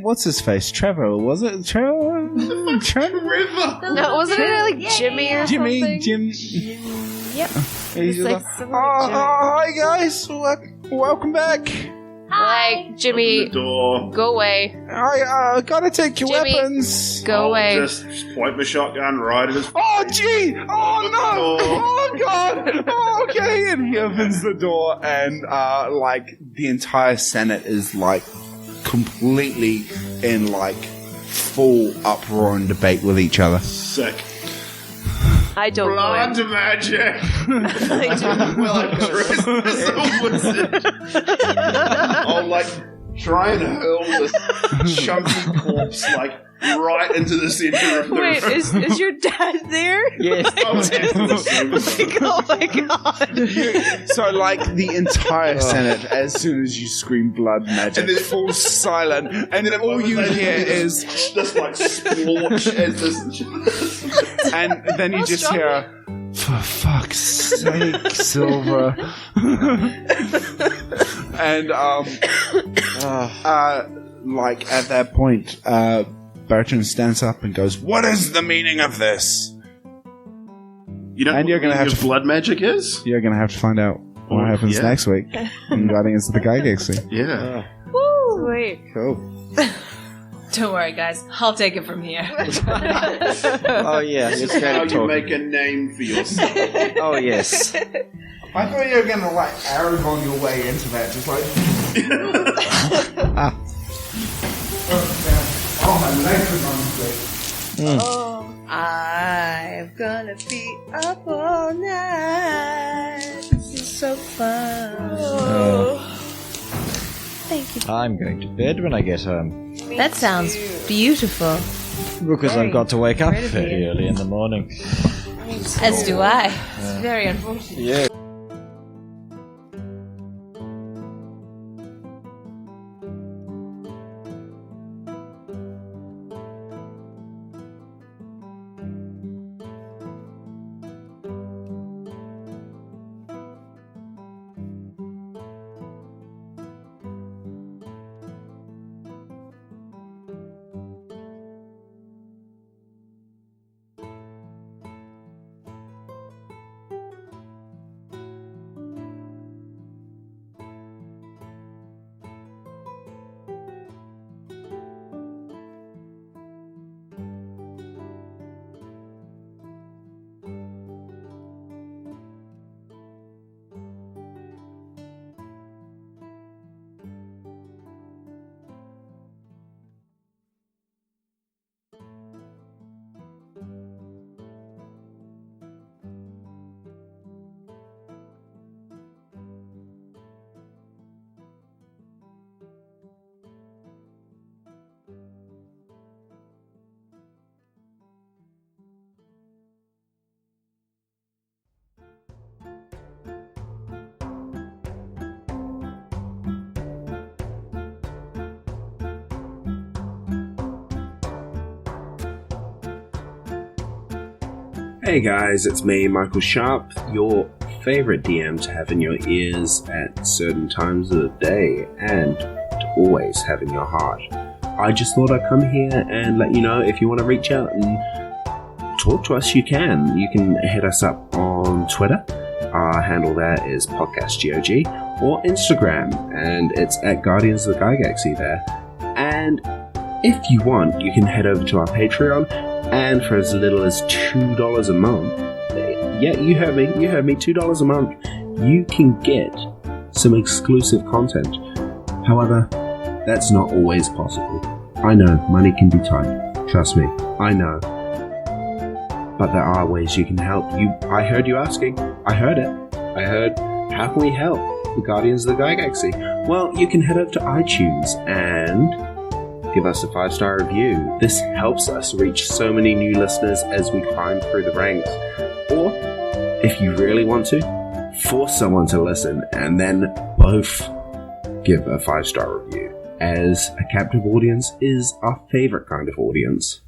what's his face? Trevor, was it? Trevor? River. No, wasn't it like Jimmy or something? Jim. Yep. He's It's just like like, similar to hi guys, welcome back. Jimmy. Like, Jimmy, The door. go away. I gotta take your Jimmy. weapons. Go I'll away. Just point my shotgun right at his. Oh gee! Oh no! door. Oh god! Oh, okay, and he opens the door, and the entire Senate is completely in full uproar and debate with each other. Sick. I don't Blood go magic. in. I do. Well, I'm dressed as a wizard. I'll try and hurl this chunky corpse right into the center of the Wait, room. is your dad there? Yes. I would have to assume so. Oh my god. So, the entire Senate, as soon as you scream blood magic, And then- falls silent, and then all you hear is, this splorch as this. and then you just hear, For fuck's sake, Silver. And, like, at that point, Bertrand stands up and goes, "What is the meaning of this?" You know And what you're gonna the have meaning of blood magic is? You're going to have to find out what happens yeah. next week in Guardians of the Galaxy. Yeah. Sweet. Cool. Don't worry, guys. I'll take it from here. Oh, yeah. It's How great you talking. make a name for yourself. Oh, yes. I thought you were going to, like, Aragorn your way into that, just like... Oh, my legs are on the I'm gonna be up all night. It's so fun. Thank you. I'm going to bed when I get home. That sounds beautiful. Because I've got to wake up Very very early in the morning. As do I. It's very unfortunate. Yeah. Hey guys, it's me, Michael Sharpe, your favourite DM to have in your ears at certain times of the day and to always have in your heart. I just thought I'd come here and let you know if you want to reach out and talk to us, you can. You can hit us up on Twitter. Our handle there is PodcastGOG, or Instagram, and it's at Guardians of the Galaxy there. And if you want, you can head over to our Patreon. And for as little as $2 a month, yeah, you heard me, $2 a month, you can get some exclusive content. However, that's not always possible. I know, money can be tight. Trust me, I know. But there are ways you can help. I heard you asking. I heard it. I heard, how can we help the Guardians of the Galaxy? Well, you can head over to iTunes and give us a 5-star review. This helps us reach so many new listeners as we climb through the ranks. Or, if you really want to, force someone to listen and then both give a 5-star review, as a captive audience is our favourite kind of audience.